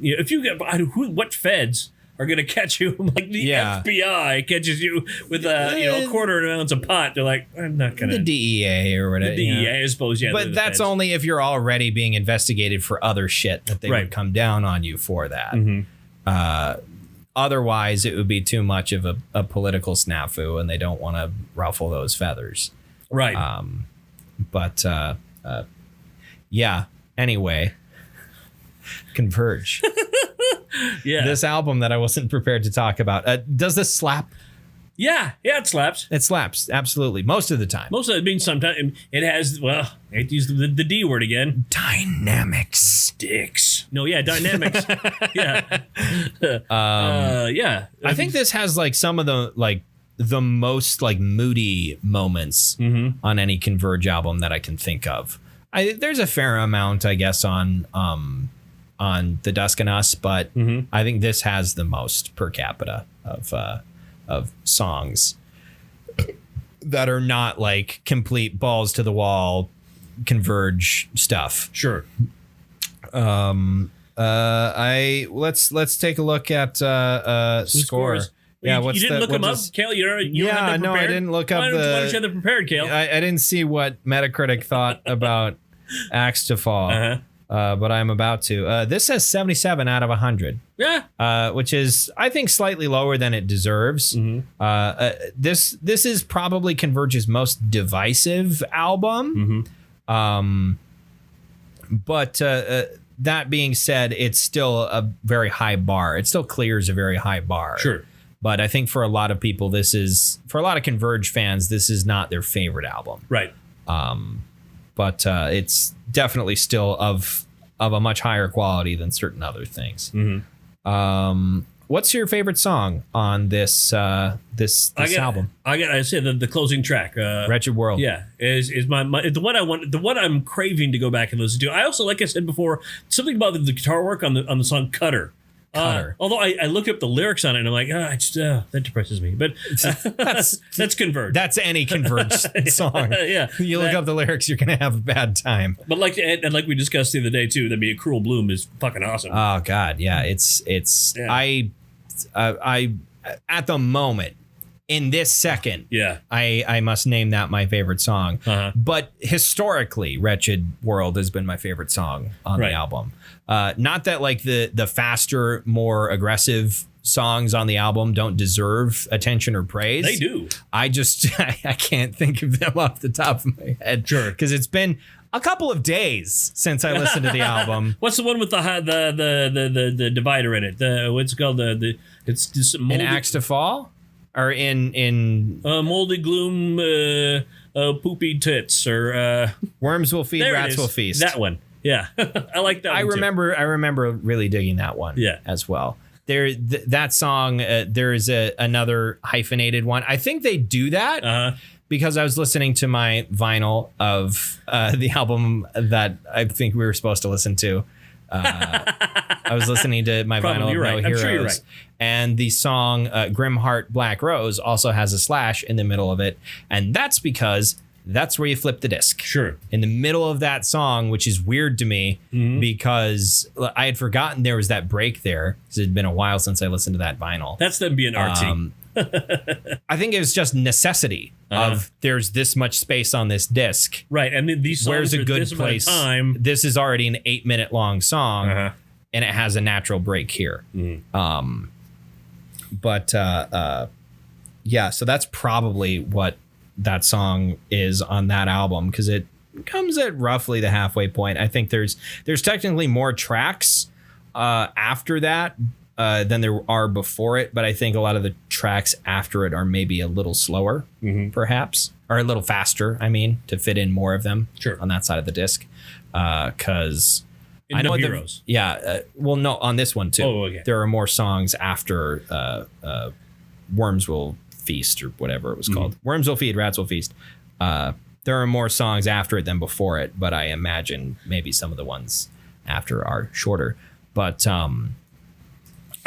you know, if you get what feds are going to catch you? Like the FBI catches you with a quarter of an ounce of pot. They're like, I'm not going to. The DEA or whatever. The DEA, I suppose. Yeah. But that's only if you're already being investigated for other shit that they would come down on you for that. Otherwise, it would be too much of a political snafu, and they don't want to ruffle those feathers. Right. Yeah. Anyway, Converge. Yeah. This album that I wasn't prepared to talk about. Does this slap? Yeah, it slaps. It slaps, absolutely. Most of the time. Most of it means sometimes it has, well, I hate to use the D word again. Dynamics. Dicks. No, yeah, dynamics. Yeah. I think this has like some of the most like moody moments on any Converge album that I can think of. There's a fair amount, I guess, on The Dusk and Us, but I think this has the most per capita of songs that are not like complete balls to the wall Converge stuff. Sure. Let's take a look at score. Scores. Yeah, you didn't look them up, Kale? You don't have them prepared? I didn't look up why don't you have them prepared, Kale? I didn't see what Metacritic thought about Axe to Fall. But I'm about to. This says 77 out of 100. Yeah. Which is, I think, slightly lower than it deserves. This is probably Converge's most divisive album. But that being said, it's still a very high bar. It still clears a very high bar. Sure. But I think for a lot of people, for a lot of Converge fans, this is not their favorite album. Right. But it's definitely still of a much higher quality than certain other things. What's your favorite song on this album? I said the closing track, Wretched World. Yeah, is my the one I want, the one I'm craving to go back and listen to. I also, like I said before, something about the guitar work on the song Cutter. Although I looked up the lyrics on it and I'm like, that depresses me. But that's Converge. That's any Converge song. Yeah, you look up the lyrics, you're gonna have a bad time. But like we discussed the other day too, that'd be a Cruel Bloom is fucking awesome. Oh God, yeah, it's I at the moment. In this second, I must name that my favorite song. But historically, Wretched World has been my favorite song on the album. Not that like the faster, more aggressive songs on the album don't deserve attention or praise. They do. I can't think of them off the top of my head. Sure. Because it's been a couple of days since I listened to the album. What's the one with the divider in it? What's it called? It's just moldy. An Axe to Fall? Or in Moldy Gloom, Poopy Tits, or Worms Will Feed, Rats Will Feast. That one, yeah, I like that. I remember really digging that one, as well. That song. There is another hyphenated one. I think they do that because I was listening to my vinyl of the album that I think we were supposed to listen to. I was listening to my vinyl of No Heroes. Sure you're right. And the song Grim Heart Black Rose also has a slash in the middle of it. And that's because that's where you flip the disc. Sure. In the middle of that song, which is weird to me because I had forgotten there was that break there because it had been a while since I listened to that vinyl. That's them being artsy. I think it was just necessity of there's this much space on this disc. Right. And these songs where's a good place? This is already an 8-minute long song and it has a natural break here. But yeah, so that's probably what that song is on that album because it comes at roughly the halfway point. I think there's technically more tracks after that than there are before it, but I think a lot of the tracks after it are maybe a little slower, perhaps, or a little faster. I mean, to fit in more of them on that side of the disc, because I know Heroes. Well, no, on this one too. Oh, okay. There are more songs after Worms Will Feast or whatever it was called. Worms Will Feed, Rats Will Feast. There are more songs after it than before it, but I imagine maybe some of the ones after are shorter. But I'm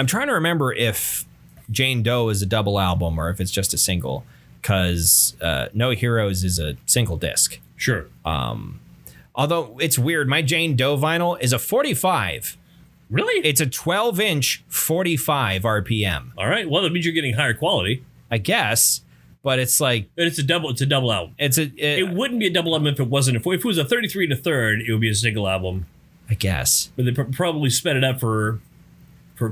trying to remember if Jane Doe is a double album or if it's just a single, because No Heroes is a single disc. Sure. Although it's weird, my Jane Doe vinyl is a 45. Really? It's a 12-inch 45 RPM. All right. Well, that means you're getting higher quality, I guess. But it's like it's a double album. It wouldn't be a double album if it wasn't. If it was a 33 1/3, it would be a single album. I guess. But they probably sped it up for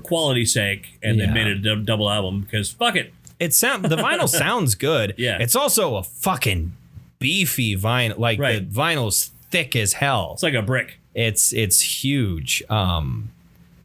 quality's sake, and they made it a double album because fuck it. The vinyl sounds good. Yeah. It's also a fucking beefy vinyl. Like the vinyl's thick as hell. It's like a brick. It's huge.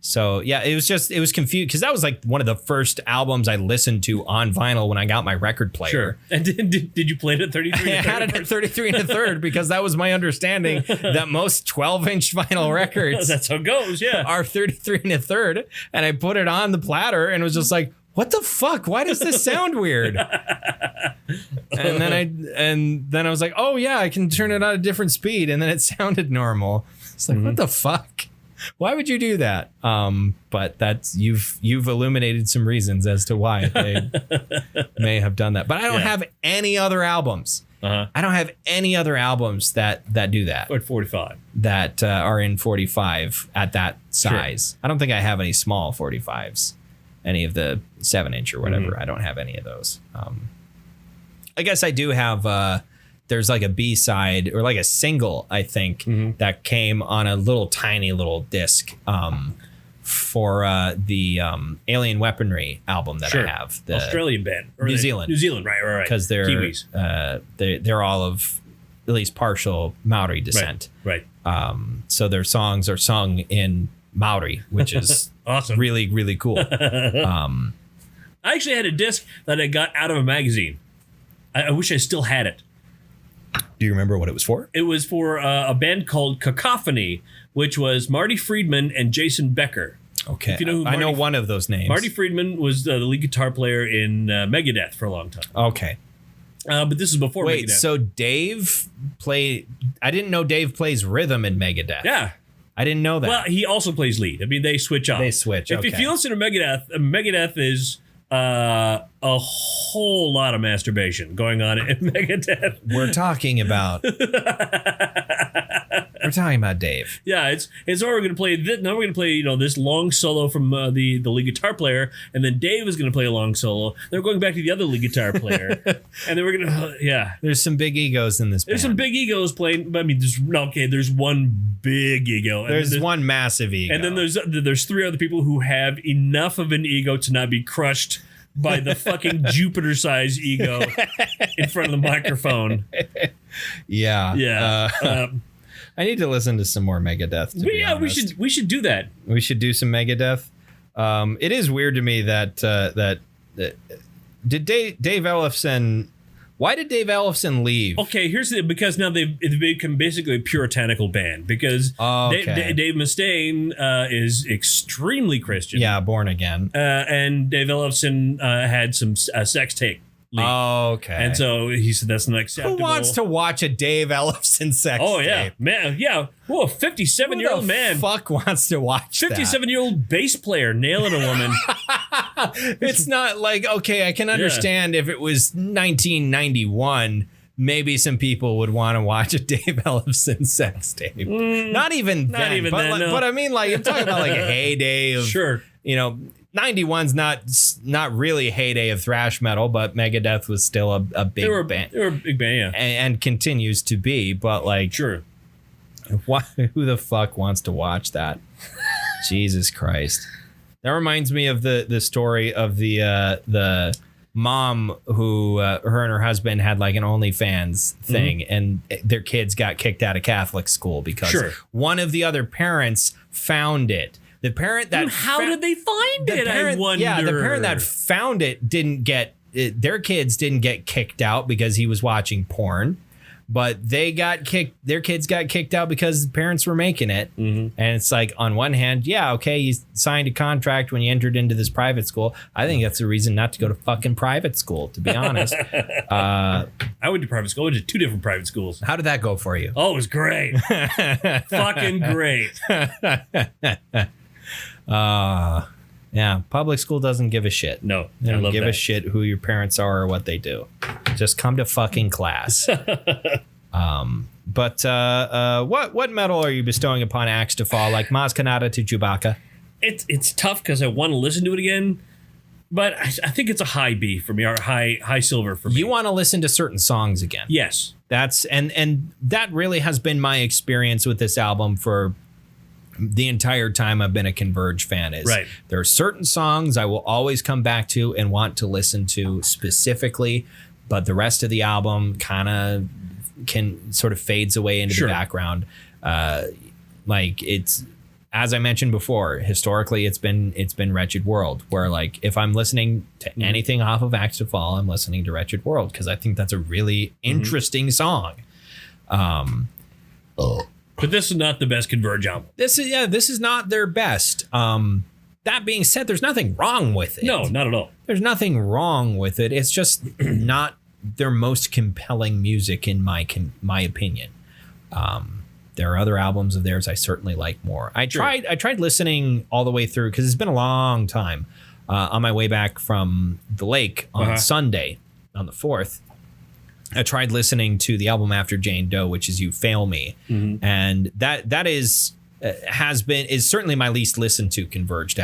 So yeah, it was confused because that was like one of the first albums I listened to on vinyl when I got my record player. Sure. And did you play it at 33 1/3? I had it at 33 1/3 because that was my understanding that most 12-inch vinyl records that's how it goes, are 33 1/3. And I put it on the platter and was just like, what the fuck? Why does this sound weird? And then I was like, oh yeah, I can turn it on a different speed, and then it sounded normal. It's like, what the fuck? Why would you do that? But that's you've illuminated some reasons as to why they may have done that. But I don't have any other albums. I don't have any other albums that do that. Or 45. That are in 45 at that size. Sure. I don't think I have any small 45s. Any of the 7-inch or whatever. I don't have any of those. I guess I do have there's like a B-side or like a single, I think, that came on a little tiny little disc for the Alien Weaponry album that I have. The Australian band. New Zealand. New Zealand, right. Because they're Kiwis. They're all of at least partial Maori descent. Right. So their songs are sung in Maori, which is awesome. Really, really cool. I actually had a disc that I got out of a magazine. I wish I still had it. Do you remember what it was for? It was for a band called Cacophony, which was Marty Friedman and Jason Becker. Okay. If you know I know one of those names. Marty Friedman was the lead guitar player in Megadeth for a long time. Okay. But this is before Megadeth. Wait, so Dave played... I didn't know Dave plays rhythm in Megadeth. Yeah. I didn't know that. Well, he also plays lead. I mean, they switch off. They switch, If you listen to Megadeth is a whole lot of masturbation going on in Megadeth. We're talking about Dave. Yeah, it's what we're gonna play. Now we're gonna play this long solo from the lead guitar player, and then Dave is gonna play a long solo. Then we're going back to the other lead guitar player, and then we're gonna There's some big egos in this band. There's some big egos playing. But I mean, there's one big ego. There's one massive ego, and then there's 3 other people who have enough of an ego to not be crushed by the fucking Jupiter-sized ego in front of the microphone. Yeah. I need to listen to some more Megadeth. We should do that. We should do some Megadeth. It is weird to me that did Dave Ellefson. Why did Dave Ellefson leave? Okay, because now they've become basically a puritanical band because Dave Mustaine is extremely Christian. Yeah, born again. And Dave Ellefson had some sex tape leak. Oh, okay. And so he said that's not acceptable. Who wants to watch a Dave Ellefson sex Oh, yeah. tape? Man, yeah. Whoa, a 57-year-old man. Fuck wants to watch 57-year-old bass player nailing a woman. It's not like, okay, I can understand if it was 1991, maybe some people would want to watch a Dave Ellefson sex tape. Not even then. But I mean, like, I'm talking about like a heyday of, Sure. 91's not really a heyday of thrash metal, but Megadeth was still a big band. They were a big band, yeah. And continues to be, but like, Sure. who the fuck wants to watch that? Jesus Christ. That reminds me of the story of the mom who her and her husband had like an OnlyFans thing, and their kids got kicked out of Catholic school because one of the other parents found it. The parent that how did they find it? I wonder. Yeah, the parent that found it didn't get their kids didn't get kicked out because he was watching porn, but their kids got kicked out because parents were making it. And it's like, on one hand, yeah, okay, you signed a contract when you entered into this private school. I think that's a reason not to go to fucking private school, to be honest. I went to private school. I went to 2 different private schools. How did that go for you? Oh, it was great. Fucking great. Yeah, public school doesn't give a shit. No, They don't give a shit who your parents are or what they do. Just come to fucking class. But what medal are you bestowing upon Axe to Fall, like Maz Kanata to Chewbacca? It's tough because I want to listen to it again, but I think it's a high B for me, or high silver for me. You want to listen to certain songs again. Yes. That's and that really has been my experience with this album for the entire time I've been a Converge fan. There are certain songs I will always come back to and want to listen to specifically, but the rest of the album kind of can sort of fades away into the background. Like, it's, as I mentioned before, historically it's been Wretched World, where like if I'm listening to anything off of Axe to Fall, I'm listening to Wretched World because I think that's a really interesting song. But this is not the best Converge album. This is not their best. That being said, there's nothing wrong with it. No, not at all. There's nothing wrong with it. It's just not their most compelling music in my opinion. There are other albums of theirs I certainly like more. I tried listening all the way through because it's been a long time. On my way back from the lake on Sunday, on the 4th, I tried listening to the album after Jane Doe, which is You Fail Me, and that is certainly my least listened to Converge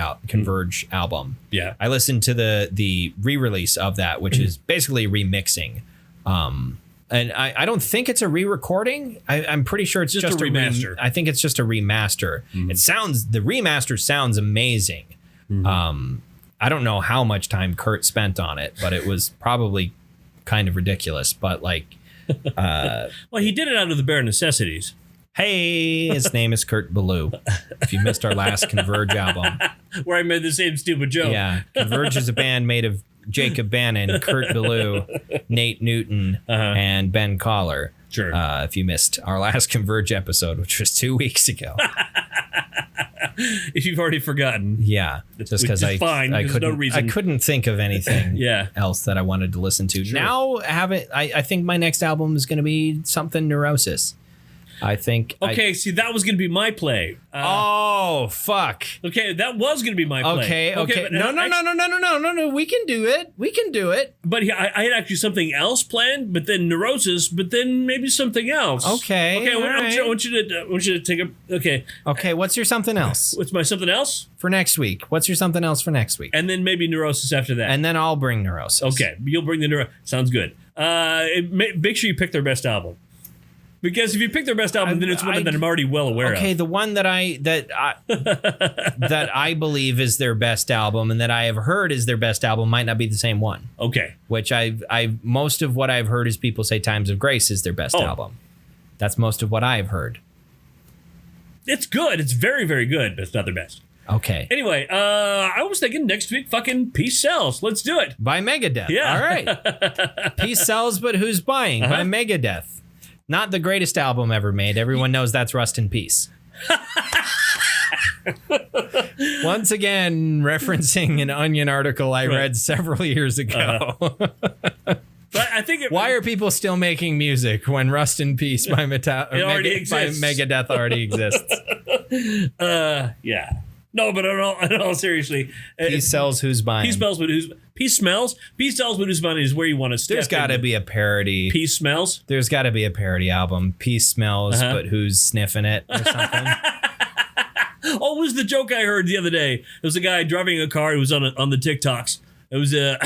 album. Yeah, I listened to the re-release of that, which is basically remixing. And I don't think it's a re-recording. I'm pretty sure it's just a remaster. I think it's just a remaster. The remaster sounds amazing. I don't know how much time Kurt spent on it, but it was probably kind of ridiculous. But like, well, he did it out of the bare necessities. Hey, his name is Kurt Ballou. If you missed our last Converge album, where I made the same stupid joke. Yeah, Converge is a band made of Jacob Bannon, Kurt Ballou, Nate Newton, and Ben Collar. Sure. If you missed our last Converge episode, which was 2 weeks ago. If you've already forgotten. Yeah. Just because I couldn't think of anything else that I wanted to listen to. Sure. Now, I think my next album is going to be something Neurosis. I think. Okay, see, that was going to be my play. Oh, fuck. Okay, that was going to be my play. Okay. No. We can do it. But I had actually something else planned, but then Neurosis, but then maybe something else. Okay. I want you to take a. Okay. Okay. What's your something else? What's my something else for next week? What's your something else for next week? And then maybe Neurosis after that. And then I'll bring Neurosis. Okay, you'll bring the Neurosis. Sounds good. Make sure you pick their best album. Because if you pick their best album, then it's one that I'm already well aware of. Okay, the one that I believe is their best album and that I have heard is their best album might not be the same one. Okay. Which most of what I've heard is people say Times of Grace is their best album. That's most of what I've heard. It's good. It's very, very good, but it's not their best. Okay. Anyway, I was thinking next week fucking Peace Sells. Let's do it. By Megadeth. Yeah. All right. Peace Sells, but who's buying? By Megadeth. Not the greatest album ever made. Everyone knows that's Rust in Peace. Once again, referencing an Onion article I read several years ago. I think Why are people still making music when Rust in Peace by Megadeth already exists? Yeah. No, but in all seriously, Peace sells, who's buying? Peace smells, but who's buying is where you want to step. There's got to be a parody. Peace smells. There's got to be a parody album. Peace smells, but who's sniffing it or something? Oh, what was the joke I heard the other day? There was a guy driving a car. He was on the TikToks. It was a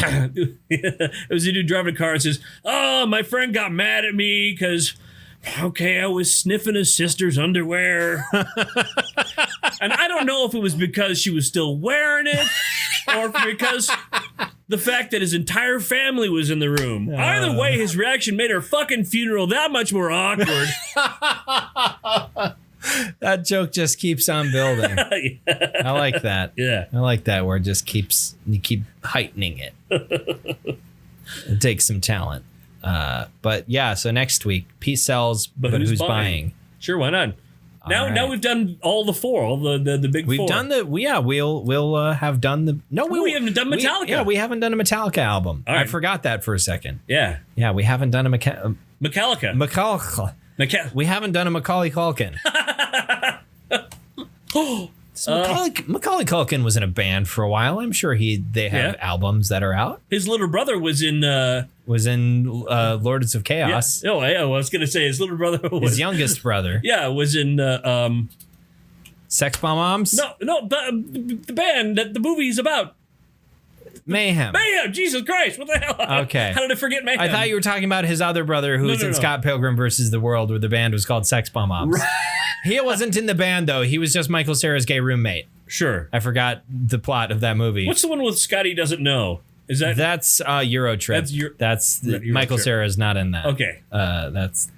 dude driving a car and says, "Oh, my friend got mad at me because, I was sniffing his sister's underwear." And I don't know if it was because she was still wearing it or because the fact that his entire family was in the room. Either way, his reaction made her fucking funeral that much more awkward. That joke just keeps on building. Yeah. I like that. Yeah. I like that where it just you keep heightening it. It takes some talent. But yeah, so next week, Peace sells, but who's buying? Sure, why not? Now we've done all the four, all the big we've four. We've done we'll have done the we haven't done Metallica. We haven't done a Metallica album. Right. I forgot that for a second. Yeah. Yeah, we haven't done a Metallica. We haven't done a Macaulay Culkin. Macaulay Culkin was in a band for a while. I'm sure they have albums that are out. His little brother was in Lords of Chaos. Yeah. Oh, yeah. I was gonna say his little brother was his youngest brother. Yeah, was in Sex Bomb Moms. No, the band that the movie's about. Mayhem. Jesus Christ! What the hell? Okay. How did I forget Mayhem? I thought you were talking about his other brother who was in Scott Pilgrim versus the World, where the band was called Sex Bomb Moms. Right. He wasn't in the band though. He was just Michael Cera's gay roommate. Sure. I forgot the plot of that movie. What's the one with Scotty Doesn't Know? That's Eurotrip. That's Michael Cera is not in that. Okay. That's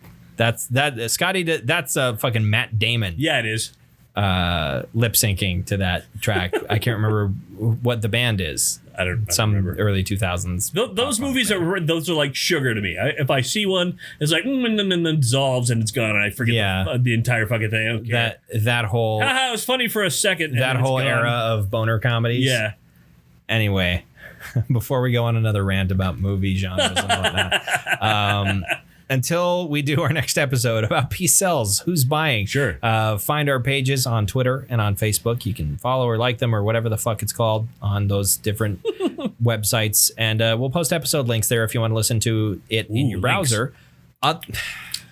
Scotty. That's fucking Matt Damon. Yeah, it is. Lip syncing to that track. I can't remember what the band is. I don't remember. Early 2000s. Those movies are like sugar to me. If I see one, it's like and then dissolves and it's gone, and I forget the entire fucking thing. I don't care. That whole it was funny for a second. That whole era of boner comedies. Yeah. Anyway, before we go on another rant about movie genres and whatnot. Until we do our next episode about Peace Sells, who's buying? Sure. Find our pages on Twitter and on Facebook. You can follow or like them or whatever the fuck it's called on those different websites. And we'll post episode links there if you want to listen to it in your browser.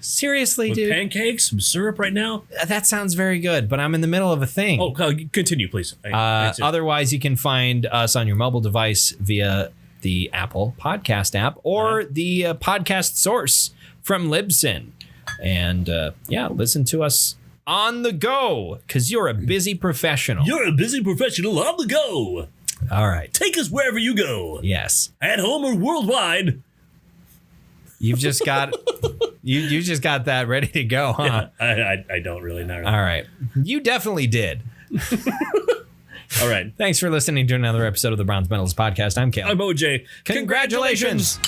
Seriously, dude. Pancakes, some syrup right now? That sounds very good, but I'm in the middle of a thing. Oh, continue, please. Otherwise, you can find us on your mobile device via the Apple Podcast app or the podcast source from Libsyn. And listen to us on the go because you're a busy professional. You're a busy professional on the go. All right. Take us wherever you go. Yes. At home or worldwide. You've just got you just got that ready to go, huh? Yeah, I don't really know. All right. You definitely did. All right. Thanks for listening to another episode of the Bronze Metalist Podcast. I'm Cal. I'm OJ. Congratulations.